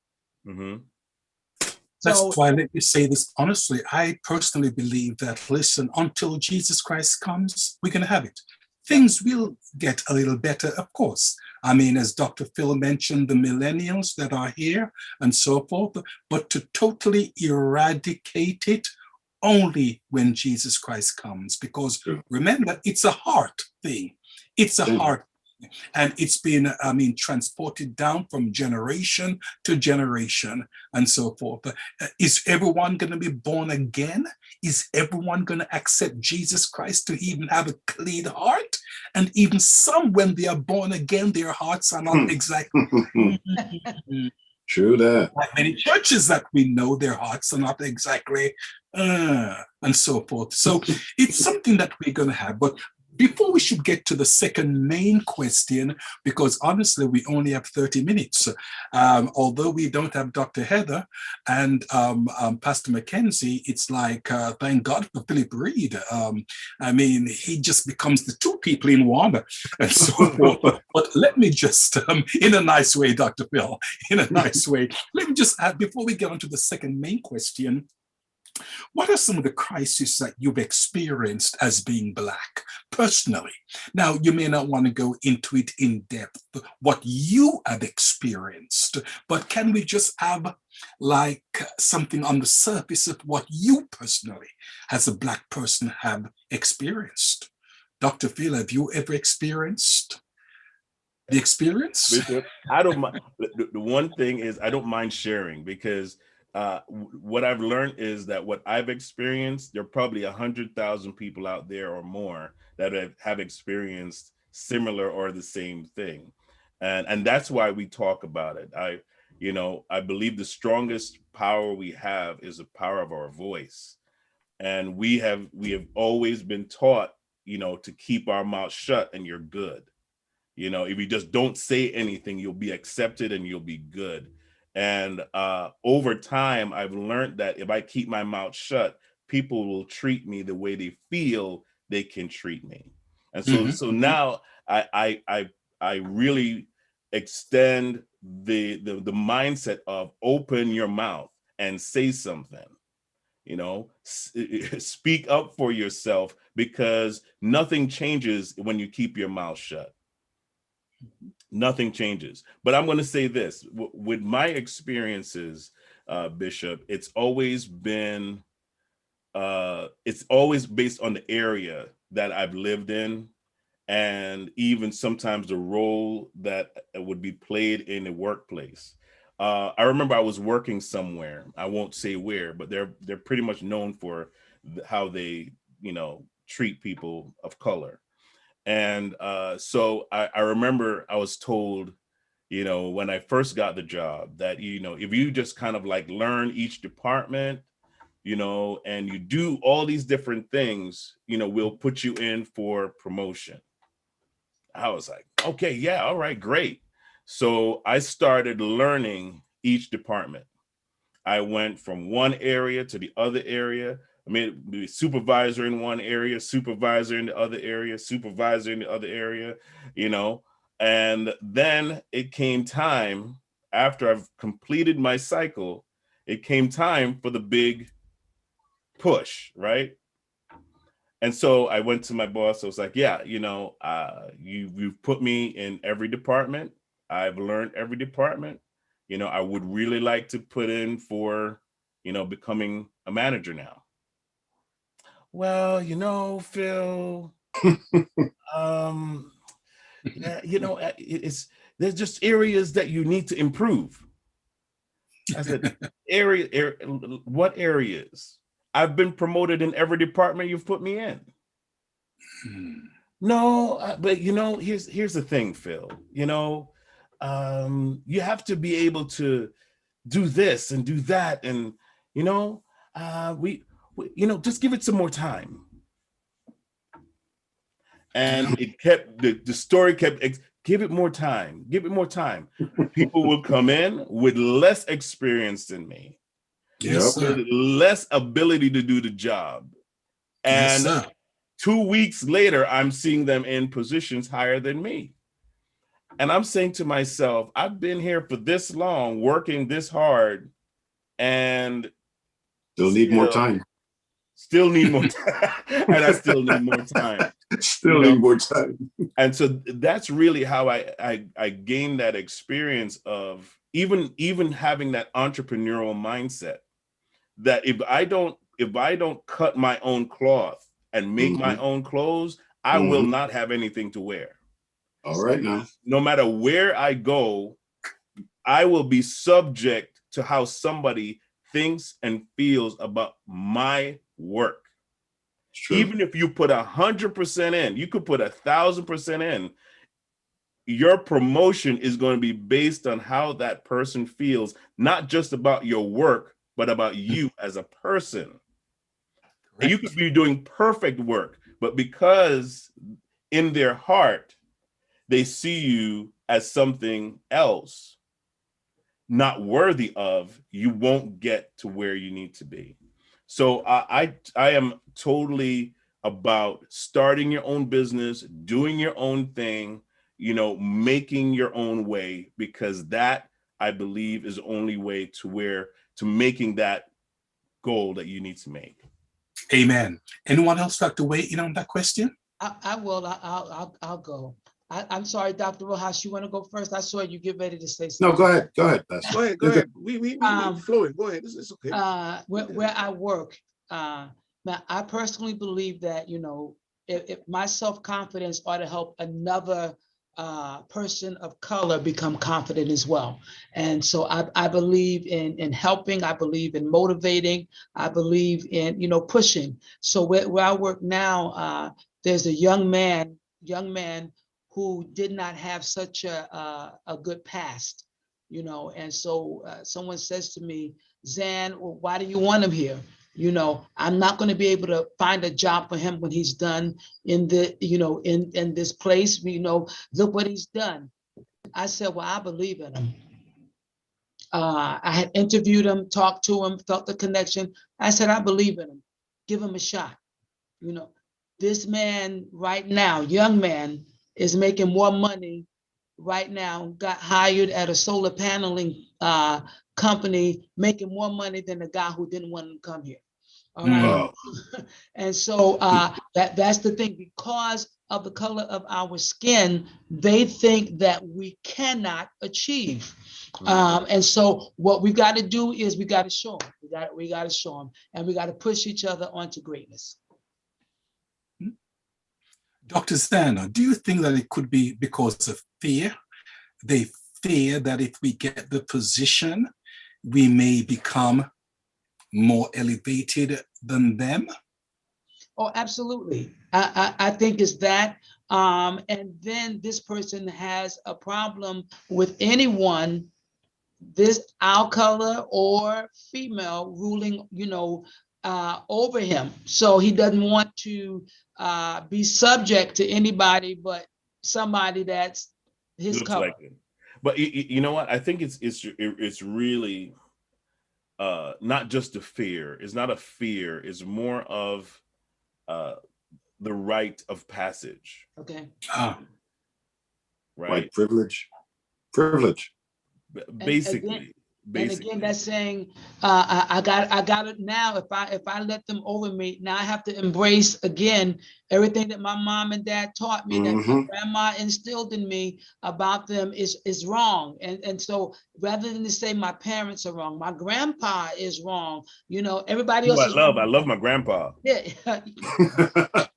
That's why, let me say this honestly, I personally believe that, listen, until Jesus Christ comes, we're going to have it. Things will get a little better, of course. I mean, as Dr. Phil mentioned, the millennials that are here and so forth, but to totally eradicate it only when Jesus Christ comes, because remember, it's a heart thing. It's a heart. And it's been, transported down from generation to generation and so forth. Is everyone going to be born again? Is everyone going to accept Jesus Christ to even have a clean heart? And even some, when they are born again, their hearts are not exactly. True that. Like many churches that we know, their hearts are not exactly, and so forth. So it's something that we're going to have. But before we should get to the second main question, because honestly, we only have 30 minutes, although we don't have Dr. Heather and Pastor Mackenzie, it's like, thank God for Philip Reed. He just becomes the two people in one and so forth. But let me just, in a nice way, Dr. Phil, in a nice way, let me just add, before we get on to the second main question, what are some of the crises that you've experienced as being Black personally? Now, you may not want to go into it in depth, what you have experienced, but can we just have like something on the surface of what you personally, as a Black person, have experienced? Dr. Phil, have you ever experienced the experience? Bishop, I don't mind. The one thing is I don't mind sharing, because what I've learned is that what I've experienced, there are probably 100,000 people out there or more that have experienced similar or the same thing. And that's why we talk about it. I believe the strongest power we have is the power of our voice. And we have always been taught, to keep our mouth shut and you're good. If you just don't say anything, you'll be accepted and you'll be good. And over time, I've learned that if I keep my mouth shut, people will treat me the way they feel they can treat me. And so now I really extend the mindset of open your mouth and say something. Speak up for yourself, because nothing changes when you keep your mouth shut. Nothing changes. But I'm going to say this, with my experiences, Bishop, it's always been, it's always based on the area that I've lived in, and even sometimes the role that would be played in the workplace. I remember I was working somewhere, I won't say where, but they're pretty much known for how they, treat people of color. And so I remember I was told, when I first got the job that, if you just kind of like learn each department, and you do all these different things, we'll put you in for promotion. I was like, okay, yeah, all right, great. So I started learning each department. I went from one area to the other area. I mean, be supervisor in one area, supervisor in the other area, supervisor in the other area, and then it came time, after I've completed my cycle, it came time for the big push, right? And so I went to my boss. I was like, yeah, you've put me in every department. I've learned every department. I would really like to put in for, becoming a manager now. Well, Phil, yeah, there's just areas that you need to improve. I said, what areas? I've been promoted in every department you've put me in. No, but here's the thing, Phil. You have to be able to do this and do that, and we just give it some more time. And it kept the story kept give it more time, give it more time. People will come in with less experience than me, with less ability to do the job, and 2 weeks later, I'm seeing them in positions higher than me. And I'm saying to myself, I've been here for this long, working this hard, and still need more time. Still need more time. And I still need more time. Still need more time. And so that's really how I gained that experience of even having that entrepreneurial mindset, that if I don't cut my own cloth and make my own clothes, I will not have anything to wear. All right now. No matter where I go, I will be subject to how somebody thinks and feels about my work. Even if you put 100% in, you could put 1,000% in, your promotion is going to be based on how that person feels, not just about your work, but about you as a person. And you could be doing perfect work, but because in their heart, they see you as something else, not worthy of, you won't get to where you need to be. So I am totally about starting your own business, doing your own thing, making your own way, because that, I believe, is the only way to making that goal that you need to make. Amen. Anyone else like to weigh in on that question? I will. I'll go. I'm sorry, Dr. Rojas, you want to go first? I saw you get ready to say something. No, go ahead. Go ahead, Pastor. Go ahead. We flowing. Go ahead. It's okay. Where I work, now I personally believe that, if my self-confidence ought to help another person of color become confident as well. And so I believe in helping, I believe in motivating, I believe in, pushing. So where I work now, there's a young man who did not have such a good past, and so someone says to me, Zan, well, why do you want him here? I'm not going to be able to find a job for him when he's done in in this place. Look what he's done. I said, well, I believe in him. I had interviewed him, talked to him, felt the connection. I said, I believe in him. Give him a shot. This man right now, young man, is making more money right now, got hired at a solar paneling company, making more money than the guy who didn't want to come here. All right. And so that's the thing, because of the color of our skin, they think that we cannot achieve. And so what we got to do is we got to show them. We got to show them, and we got to push each other onto greatness. Dr. Stana, do you think that it could be because of fear? They fear that if we get the position, we may become more elevated than them? Oh, absolutely. I think it's that. And then this person has a problem with anyone, this our color or female, ruling, over him. So he doesn't want to be subject to anybody but somebody that's his Looks color. like it. But you know what? I think it's really not just a fear. It's not a fear. It's more of the rite of passage, Okay. Ah, right? White privilege. Privilege. And again, Basically. that's saying I got it now. If I let them over me, now I have to embrace again everything that my mom and dad taught me, that my grandma instilled in me about them is wrong. And so rather than to say my parents are wrong, my grandpa is wrong, everybody else is wrong. I love my grandpa. Yeah.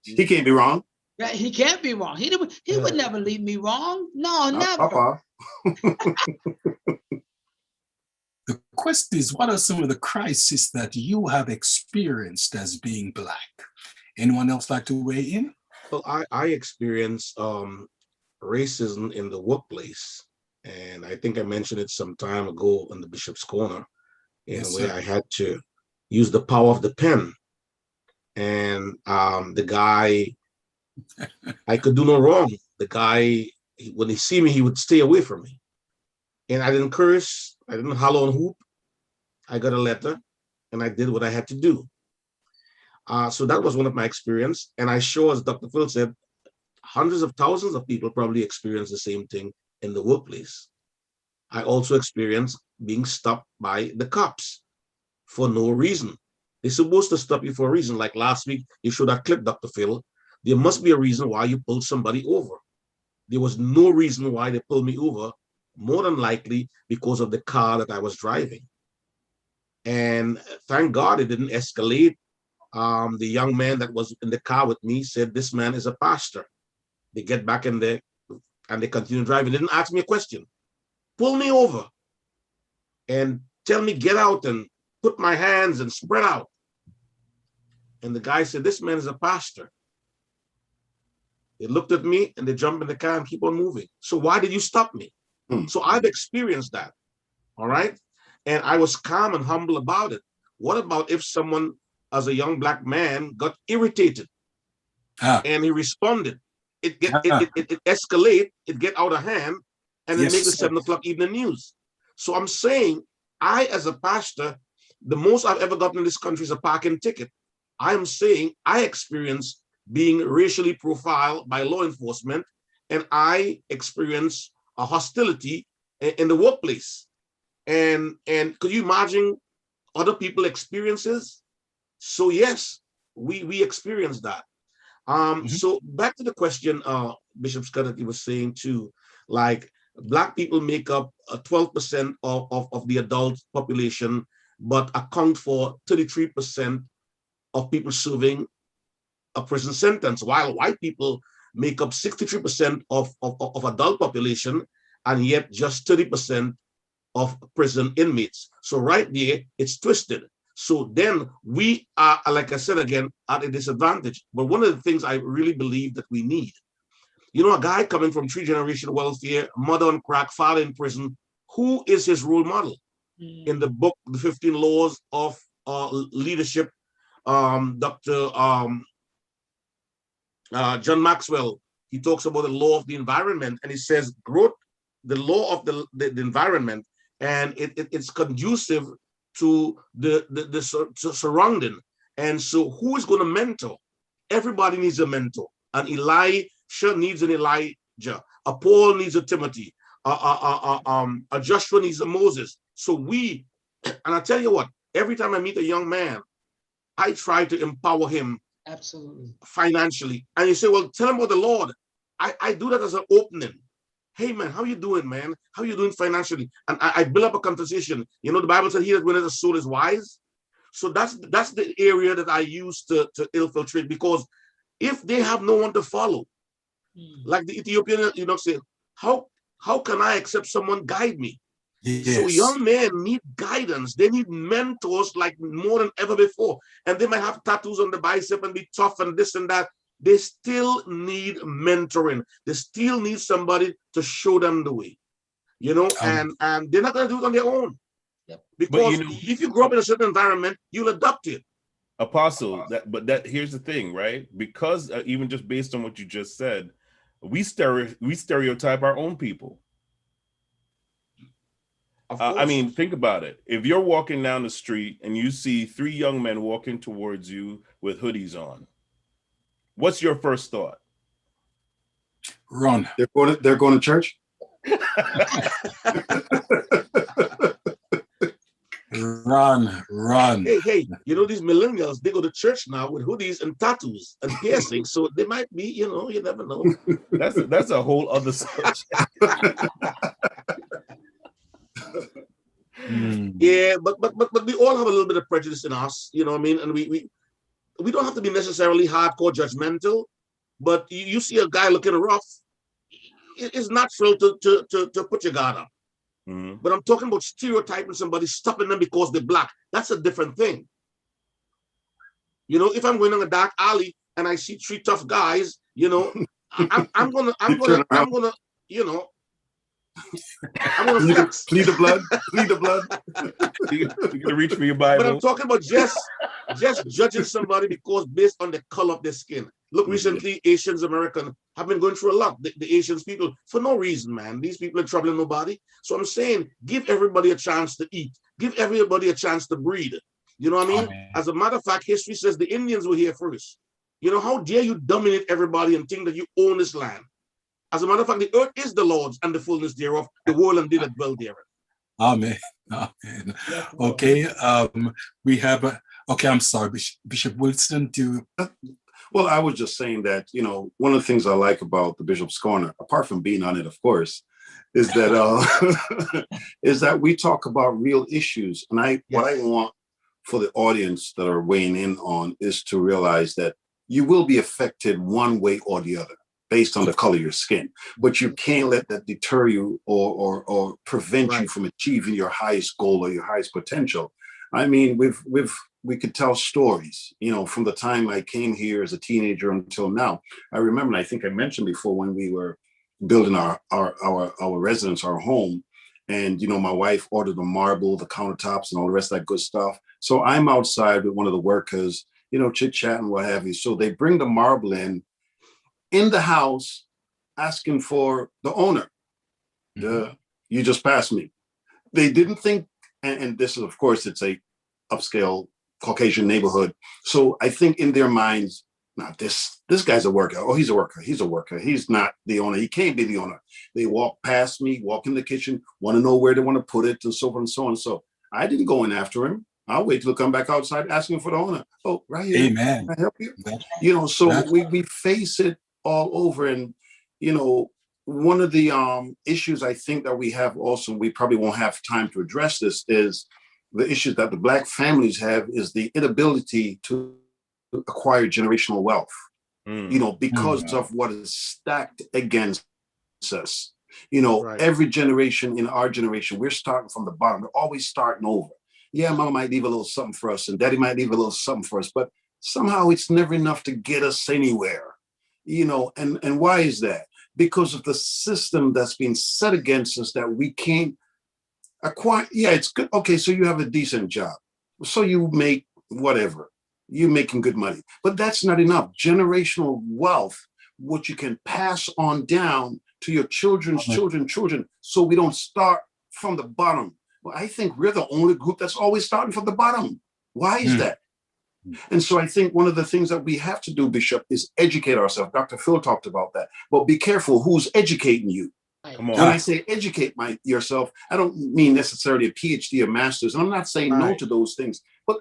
He can't be wrong. He can't be wrong. He would never lead me wrong. No, Not never. Papa. the question is, what are some of the crises that you have experienced as being Black? Anyone else like to weigh in? Well, I experienced racism in the workplace. And I think I mentioned it some time ago in the Bishop's Corner, in a way I had to use the power of the pen. And the guy, I could do no wrong. The guy, when he see me, he would stay away from me. And I didn't curse, I didn't holler and hoop. I got a letter and I did what I had to do. So that was one of my experience. And I sure, as Dr. Phil said, hundreds of thousands of people probably experience the same thing in the workplace. I also experienced being stopped by the cops for no reason. They're supposed to stop you for a reason. Like last week, you showed that clip, Dr. Phil. There must be a reason why you pulled somebody over. There was no reason why they pulled me over, more than likely because of the car that I was driving. And thank God it didn't escalate. The young man that was in the car with me said, this man is a pastor. They get back in there and they continue driving. They didn't ask me a question. Pull me over and tell me get out and put my hands and spread out. And the guy said, this man is a pastor. They looked at me and they jumped in the car and keep on moving. So why did you stop me? So I've experienced that, all right? And I was calm and humble about it. What about if someone, as a young Black man, got irritated and he responded? It escalate, it get out of hand, and it make the 7 o'clock evening news. So I'm saying, I, as a pastor, the most I've ever gotten in this country is a parking ticket. I'm saying I experienced being racially profiled by law enforcement, and I experienced a hostility in the workplace. And could you imagine other people's experiences? So yes, we experienced that. So back to the question, Bishop Scott, that he was saying too, like Black people make up 12% of the adult population, but account for 33% of people serving a prison sentence, while white people make up 63% of adult population, and yet just 30% of prison inmates. So right there, it's twisted. So then we are, like I said again, at a disadvantage. But one of the things I really believe that we need, a guy coming from 3-generation welfare, mother on crack, father in prison, who is his role model? In the book, The 15 Laws of Leadership, Dr. John Maxwell, he talks about the law of the environment, and he says growth, the law of the environment, and it's conducive to the surrounding. And so who is going to mentor? Everybody needs a mentor. An Elisha needs an Elijah. A Paul needs a Timothy. A Joshua needs a Moses. So and I tell you what, every time I meet a young man, I try to empower him. Absolutely. Financially. And you say, well, tell him about the Lord. I do that as an opening. Hey, man, how you doing, man? How you doing financially? And I build up a conversation. The Bible said he that winneth the soul is wise. So that's the area that I use to infiltrate, because if they have no one to follow, like the Ethiopian, say, how can I accept someone guide me? So Yes. young men need guidance. They need mentors like more than ever before. And they might have tattoos on the bicep and be tough and this and that. They still need mentoring. They still need somebody to show them the way, you know, and they're not going to do it on their own. Yep. Because if you grow up in a certain environment, you'll adopt it. Apostle, that here's the thing, right? Because even just based on what you just said, we stereotype our own people. I mean, think about it. If you're walking down the street and you see 3 young men walking towards you with hoodies on, what's your first thought? Run. They're going to church. Run. Hey, you know, these millennials, they go to church now with hoodies and tattoos and piercings. So they might be, you know, you never know. That's a whole other subject. Yeah, but we all have a little bit of prejudice in us, you know what I mean? And we don't have to be necessarily hardcore judgmental, but you see a guy looking rough, it's natural to put your guard up. But I'm talking about stereotyping somebody, stopping them because they're black. That's a different thing. You know, if I'm going on a dark alley and I see 3 tough guys, you know, I'm gonna, you know, I'm gonna flex. Plead the blood. Plead the blood. You're gonna reach for your Bible. But I'm talking about just judging somebody because based on the color of their skin. Look, recently Asians American have been going through a lot. The Asians people, for no reason, man. These people are troubling nobody. So I'm saying, give everybody a chance to eat. Give everybody a chance to breed. You know what I mean? Amen. As a matter of fact, history says the Indians were here first. You know, how dare you dominate everybody and think that you own this land? As a matter of fact, the earth is the Lord's and the fullness thereof, the world and they that dwell therein. Amen. Amen. Okay. We have okay, I'm sorry, Bishop Wolliston, Well, I was just saying that, you know, one of the things I like about the Bishop's Corner, apart from being on it, of course, is that is that we talk about real issues. And what I want for the audience that are weighing in on is to realize that you will be affected one way or the other based on the color of your skin, but you can't let that deter you or prevent you from achieving your highest goal or your highest potential. I mean, we could tell stories, you know, from the time I came here as a teenager until now. I remember, and I think I mentioned before, when we were building our residence, our home, and, you know, my wife ordered the marble, the countertops, and all the rest of that good stuff. So I'm outside with one of the workers, you know, chit chat and what have you. So they bring the marble in the house, asking for the owner. You just passed me. They didn't think, and this is, of course, it's a upscale Caucasian neighborhood. So I think in their minds, now this guy's a worker. Oh, he's a worker. He's a worker. He's not the owner. He can't be the owner. They walk past me, walk in the kitchen, want to know where they want to put it, and so on and so on. So I didn't go in after him. I'll wait till he come back outside asking for the owner. Oh, right here. Amen. Can I help you? You know, so we face it all over. And, you know, one of the issues I think that we have also, we probably won't have time to address this, is the issues that the Black families have is the inability to acquire generational wealth, you know, because of what is stacked against us. You know, every generation in our generation, we're starting from the bottom. We're always starting over. Yeah, mama might leave a little something for us and daddy might leave a little something for us, but somehow it's never enough to get us anywhere, you know, and why is that? Because of the system that's being set against us that we can't acquire. Yeah, it's good. Okay, so you have a decent job. So you make whatever. You're making good money. But that's not enough. Generational wealth, what you can pass on down to your children's children, so we don't start from the bottom. Well, I think we're the only group that's always starting from the bottom. Why is that? And so I think one of the things that we have to do, Bishop, is educate ourselves. Dr. Phil talked about that. But be careful who's educating you. Come on. When I say educate yourself, I don't mean necessarily a PhD or master's. And I'm not saying no to those things. But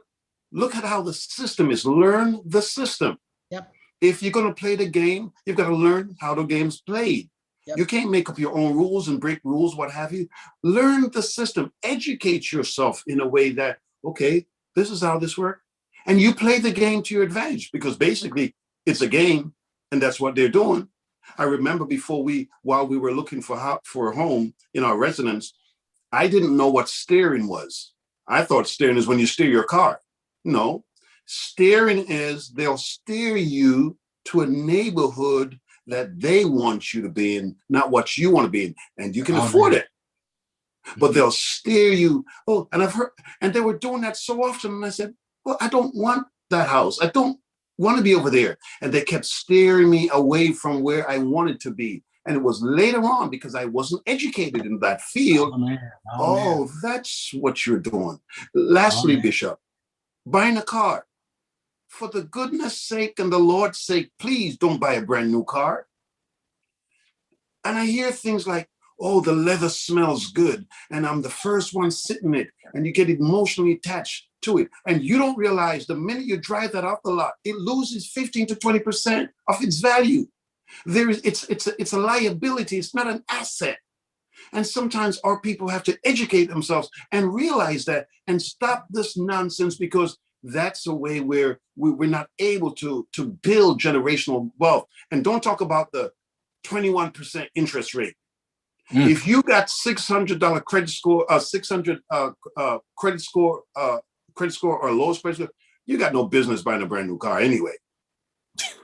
look at how the system is. Learn the system. Yep. If you're going to play the game, you've got to learn how the game's played. Yep. You can't make up your own rules and break rules, what have you. Learn the system. Educate yourself in a way that, okay, this is how this works. And you play the game to your advantage, because basically it's a game and that's what they're doing. I remember while we were looking for a home in our residence, I didn't know what steering was. I thought steering is when you steer your car. No, steering is they'll steer you to a neighborhood that they want you to be in, not what you want to be in, and you can afford it. But they'll steer you. Oh, and I've heard, and they were doing that so often. And I said, well, I don't want that house. I don't want to be over there. And they kept steering me away from where I wanted to be. And it was later on, because I wasn't educated in that field. Oh, that's what you're doing. Lastly, Bishop, buying a car. For the goodness sake and the Lord's sake, please don't buy a brand new car. And I hear things like, oh, the leather smells good, and I'm the first one sitting in it, and you get emotionally attached to it. And you don't realize the minute you drive that off the lot, it loses 15 to 20% of its value. It's a liability. It's not an asset. And sometimes our people have to educate themselves and realize that and stop this nonsense, because that's a way where we're not able to build generational wealth. And don't talk about the 21% interest rate. If you got $600 credit score, 600 credit score or lowest credit score, you got no business buying a brand new car anyway,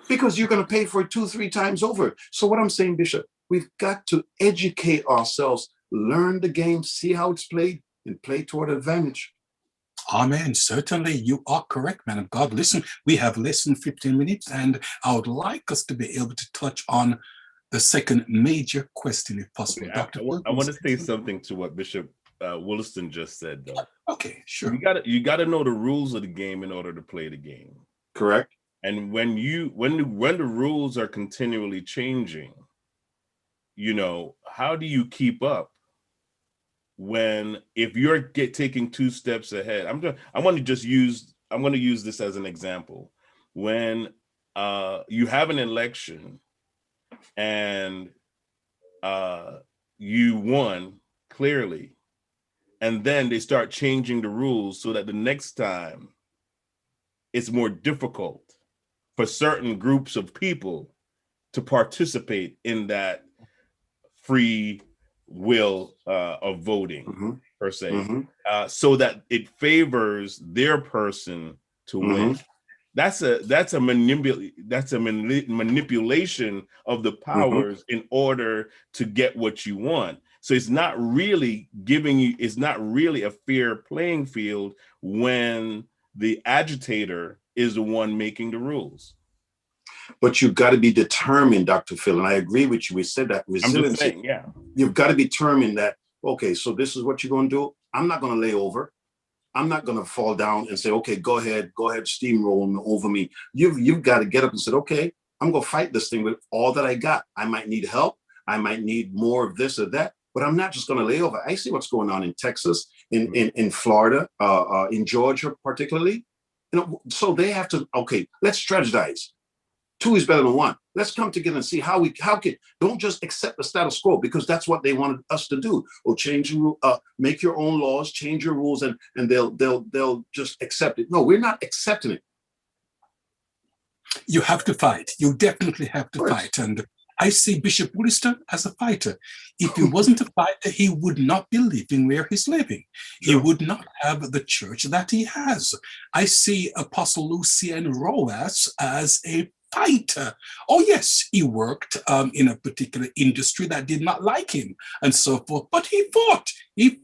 because you're going to pay for it 2-3 times over. So what I'm saying, Bishop, we've got to educate ourselves, learn the game, see how it's played, and play toward advantage. Amen. Certainly, you are correct, man of God. Listen, we have less than 15 minutes, and I would like us to be able to touch on the second major question, if possible. Okay, Dr. I want to say something to what Bishop Wolliston just said, though. Okay, sure. You got to know the rules of the game in order to play the game. Correct. And when the rules are continually changing, how do you keep up? If you're taking 2 steps ahead, I'm going to use this as an example. When you have an election and you won clearly, and then they start changing the rules so that the next time it's more difficult for certain groups of people to participate in that free will of voting, per se, so that it favors their person to win. That's a manipulation of the powers in order to get what you want. So it's not really a fair playing field when the agitator is the one making the rules. But you've got to be determined, Dr. Phil, and I agree with you. We said that resiliency. I'm just saying, yeah. You've got to be determined that, okay, so this is what you're going to do. I'm not going to lay over. I'm not going to fall down and say, okay, go ahead, steamroll over me. You've got to get up and say, okay, I'm going to fight this thing with all that I got. I might need help. I might need more of this or that, but I'm not just going to lay over. I see what's going on in Texas, in Florida, in Georgia, particularly. So they have to, okay, let's strategize. 2 is better than 1. Let's come together and see how can, don't just accept the status quo, because that's what they wanted us to do. Or make your own laws, change your rules, and they'll just accept it. No, we're not accepting it. You have to fight. You definitely have to fight. And I see Bishop Wolliston as a fighter. If he wasn't a fighter, he would not be living where he's living. He would not have the church that he has. I see Apostle Lucien Rojas as a fighter. Oh yes, he worked in a particular industry that did not like him and so forth, but he fought. He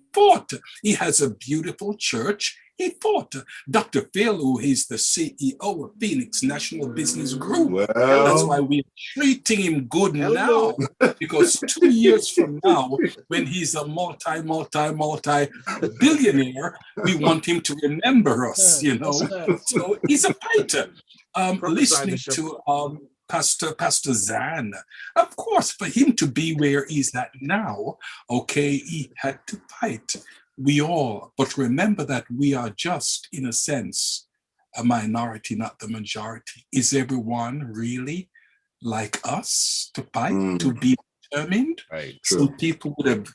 has a beautiful church. He fought. Dr. Phil, who is the CEO of Phoenix National Business Group. Well, that's why we're treating him good now, because 2 years from now, when he's a multi-billionaire, we want him to remember us, So he's a fighter. Listening to Pastor Zan, of course, for him to be where he's at now, okay, he had to fight. We all, but remember that we are just, in a sense, a minority, not the majority. Is everyone really like us to fight, to be determined? Right. Some people would have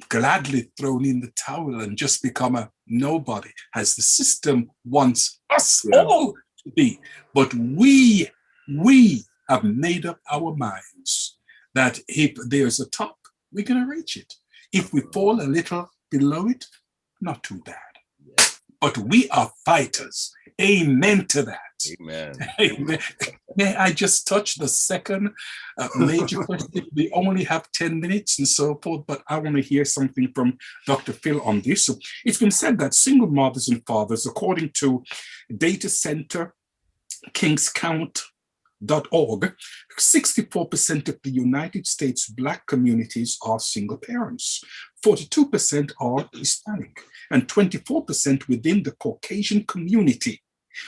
gladly thrown in the towel and just become a nobody, as the system wants us all to be. But we have made up our minds that if there's a top, we're going to reach it. If we fall a little, below it, not too bad. But we are fighters. Amen to that. Amen. Amen. May I just touch the second major question? We only have 10 minutes and so forth, but I want to hear something from Dr. Phil on this. So it's been said that single mothers and fathers, according to data center kingscount.org, 64% of the United States Black communities are single parents, 42% are Hispanic, and 24% within the Caucasian community.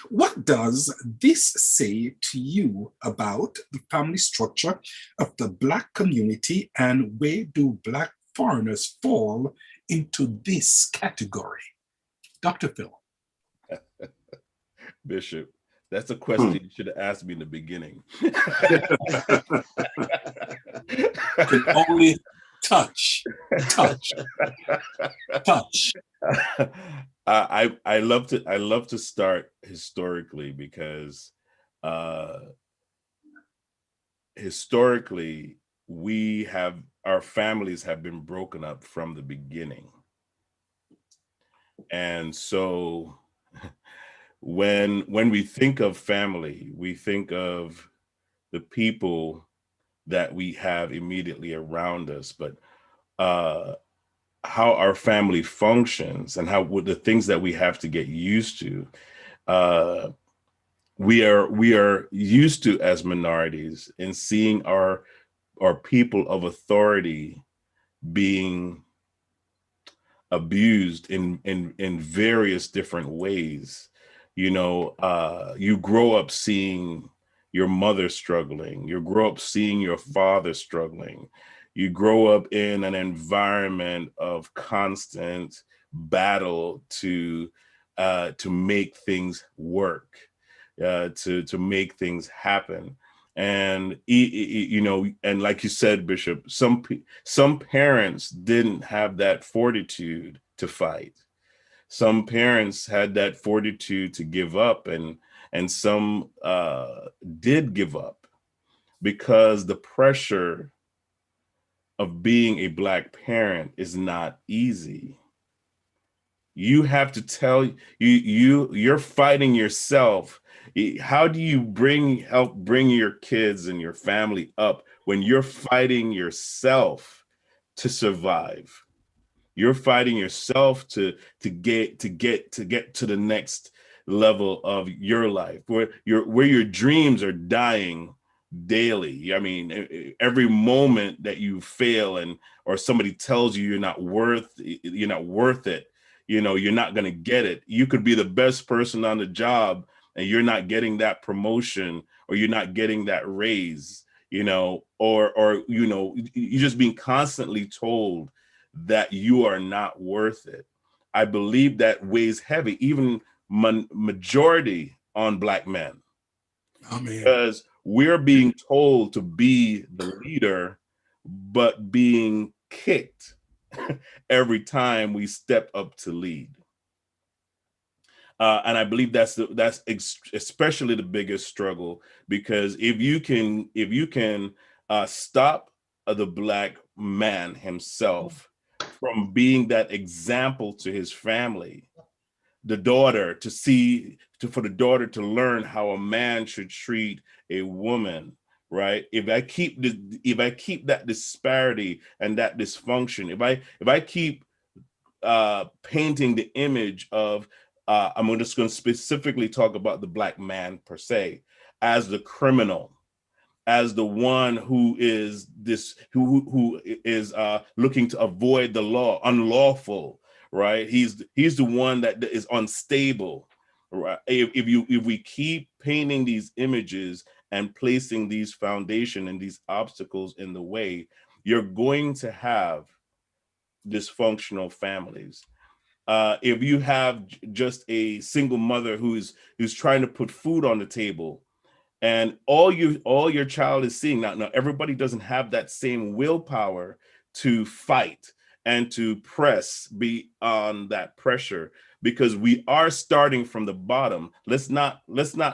What does this say to you about the family structure of the Black community, and where do Black foreigners fall into this category? Dr. Phil. Bishop, that's a question you should have asked me in the beginning. Can only touch. I love to start historically, because historically our families have been broken up from the beginning. And so when we think of family, we think of the people that we have immediately around us, but how our family functions and what the things that we have to get used to. We are used to, as minorities, in seeing our people of authority being abused in various different ways. You know, you grow up seeing your mother struggling, you grow up seeing your father struggling, you grow up in an environment of constant battle to make things work, to make things happen. And you know, and like you said, Bishop, some parents didn't have that fortitude to fight. Some parents had that fortitude to give up, and some did give up, because the pressure of being a Black parent is not easy. You have to you're fighting yourself. How do you help bring your kids and your family up when you're fighting yourself to survive? You're fighting yourself to get to the next level of your life, where your dreams are dying daily. I mean, every moment that you fail or somebody tells you you're not worth it, you know, you're not going to get it. You could be the best person on the job and you're not getting that promotion, or you're not getting that raise, you know, or you know, you're just being constantly told that you are not worth it. I believe that weighs heavy, even majority on Black men. Amen. Because we're being told to be the leader, but being kicked every time we step up to lead. And I believe that's especially the biggest struggle, because if you can stop the Black man himself from being that example to his family, for the daughter to learn how a man should treat a woman, right? If I keep that disparity and that dysfunction, if I keep painting the image of I'm just going to specifically talk about the Black man per se, as the criminal, as the one who is looking to avoid the law, unlawful, right? He's the one that is unstable, right? If we keep painting these images and placing these foundation and these obstacles in the way, you're going to have dysfunctional families. If you have just a single mother who's trying to put food on the table, and all your child is seeing, now everybody doesn't have that same willpower to fight and to press beyond that pressure, because we are starting from the bottom. Let's not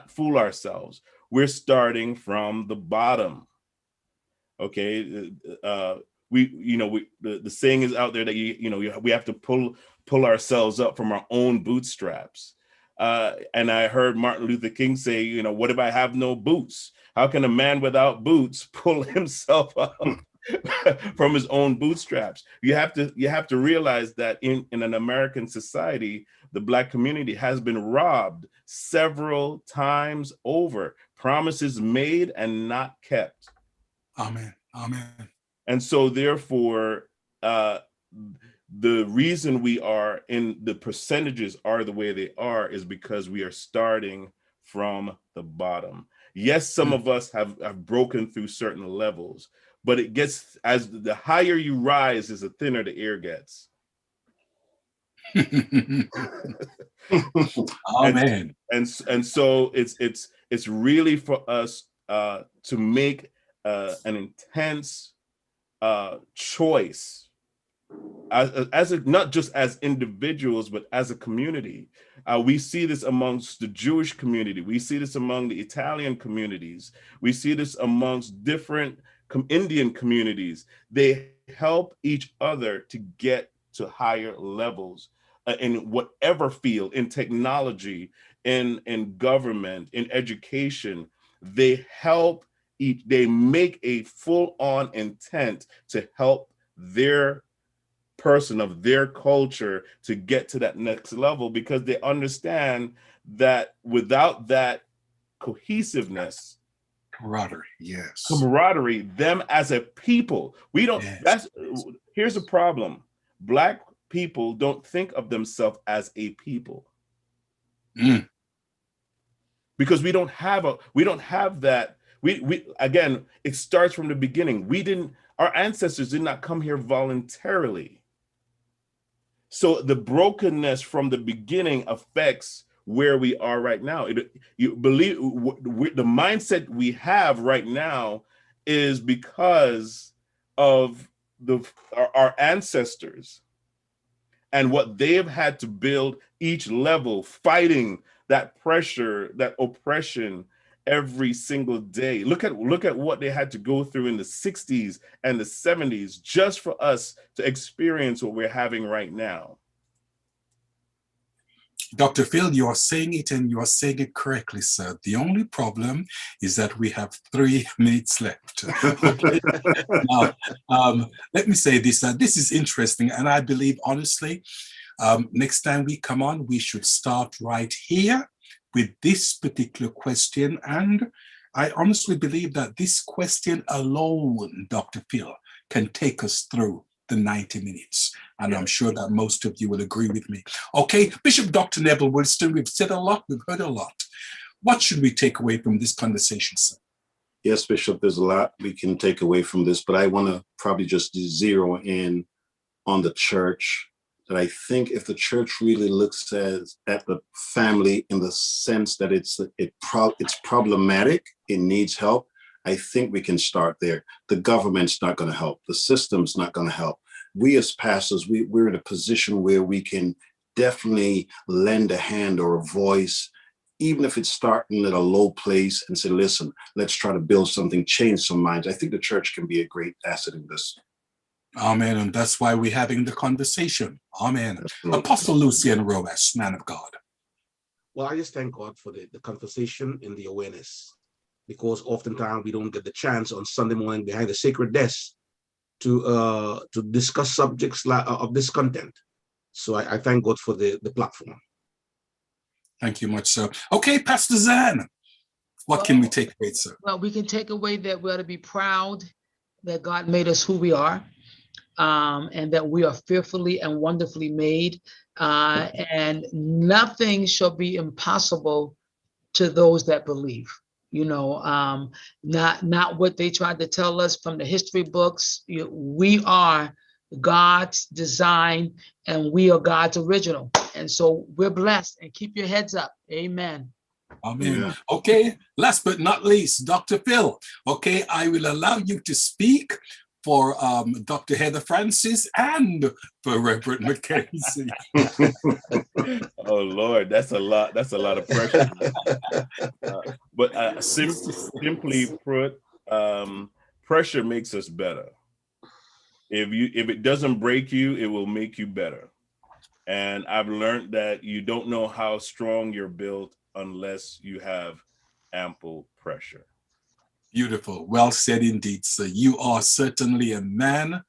fool ourselves. We're starting from the bottom. Okay, the saying is out there that we have to pull ourselves up from our own bootstraps. And I heard Martin Luther King say, what if I have no boots? How can a man without boots pull himself up from his own bootstraps? You have to realize that in an American society, the Black community has been robbed several times over. Promises made and not kept. Amen. Amen. And so therefore, the reason we are in the percentages are the way they are is because we are starting from the bottom. Yes, some of us have broken through certain levels, but it gets, as the higher you rise, is the thinner the air gets. Amen. And so it's really for us to make an intense choice as not just as individuals, but as a community. We see this amongst the Jewish community. We see this among the Italian communities. We see this amongst different Indian communities. They help each other to get to higher levels in whatever field, in technology, in government, in education. They help they make a full-on intent to help their person of their culture to get to that next level, because they understand that without that cohesiveness, camaraderie, them as a people, we don't, here's the problem. Black people don't think of themselves as a people. Because we don't have that. We again, it starts from the beginning. Our ancestors did not come here voluntarily. So the brokenness from the beginning affects where we are right now. You believe the mindset we have right now is because of our ancestors and what they've had to build each level, fighting that pressure, that oppression every single day. Look at what they had to go through in the 60s and the 70s just for us to experience what we're having right now. Dr. Phil, you are saying it, and you are saying it correctly, sir. The only problem is that we have 3 minutes left. Okay. Now, let me say this. This is interesting, and I believe, honestly, next time we come on, we should start right here with this particular question. And I honestly believe that this question alone, Dr. Phil, can take us through the 90 minutes. And I'm sure that most of you will agree with me. Okay, Bishop Dr. Neville Wolliston, we've said a lot, we've heard a lot. What should we take away from this conversation, sir? Yes, Bishop, there's a lot we can take away from this, but I want to probably just zero in on the church. That I think if the church really looks at the family in the sense that it's problematic, it needs help, I think we can start there. The government's not going to help. The system's not going to help. We as pastors, we're in a position where we can definitely lend a hand or a voice, even if it's starting at a low place, and say, listen, let's try to build something, change some minds. I think the church can be a great asset in this. Amen. And that's why we're having the conversation. Amen. Absolutely. Apostle Lucien Rojas, man of God. Well, I just thank God for the conversation and the awareness, because oftentimes we don't get the chance on Sunday morning behind the sacred desk to discuss subjects of this content. So I thank God for the platform. Thank you much, sir. Okay, Pastor Zan, what can we take away, sir? Well, we can take away that we ought to be proud that God made us who we are, and that we are fearfully and wonderfully made, and nothing shall be impossible to those that believe. Not what they tried to tell us from the history books. We are God's design, and we are God's original. And so we're blessed, and keep your heads up. Amen. Amen. Yeah. Okay, last but not least, Dr. Phil. Okay, I will allow you to speak for Dr. Heather Francis and for Reverend Mackenzie. Oh Lord, that's a lot. That's a lot of pressure. But simply put, pressure makes us better. If it doesn't break you, it will make you better. And I've learned that you don't know how strong you're built unless you have ample pressure. Beautiful. Well said indeed, sir. You are certainly a man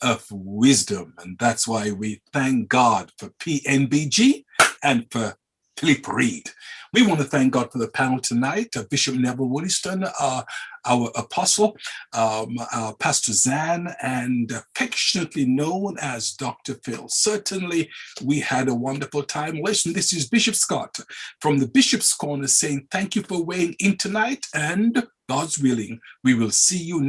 of wisdom. And that's why we thank God for PNBG and for Philip Reed. We want to thank God for the panel tonight. Bishop Neville Wolliston, our apostle, Pastor Zan, and affectionately known as Dr. Phil. Certainly, we had a wonderful time. Listen, this is Bishop Scott from the Bishop's Corner saying thank you for weighing in tonight, and God's willing, we will see you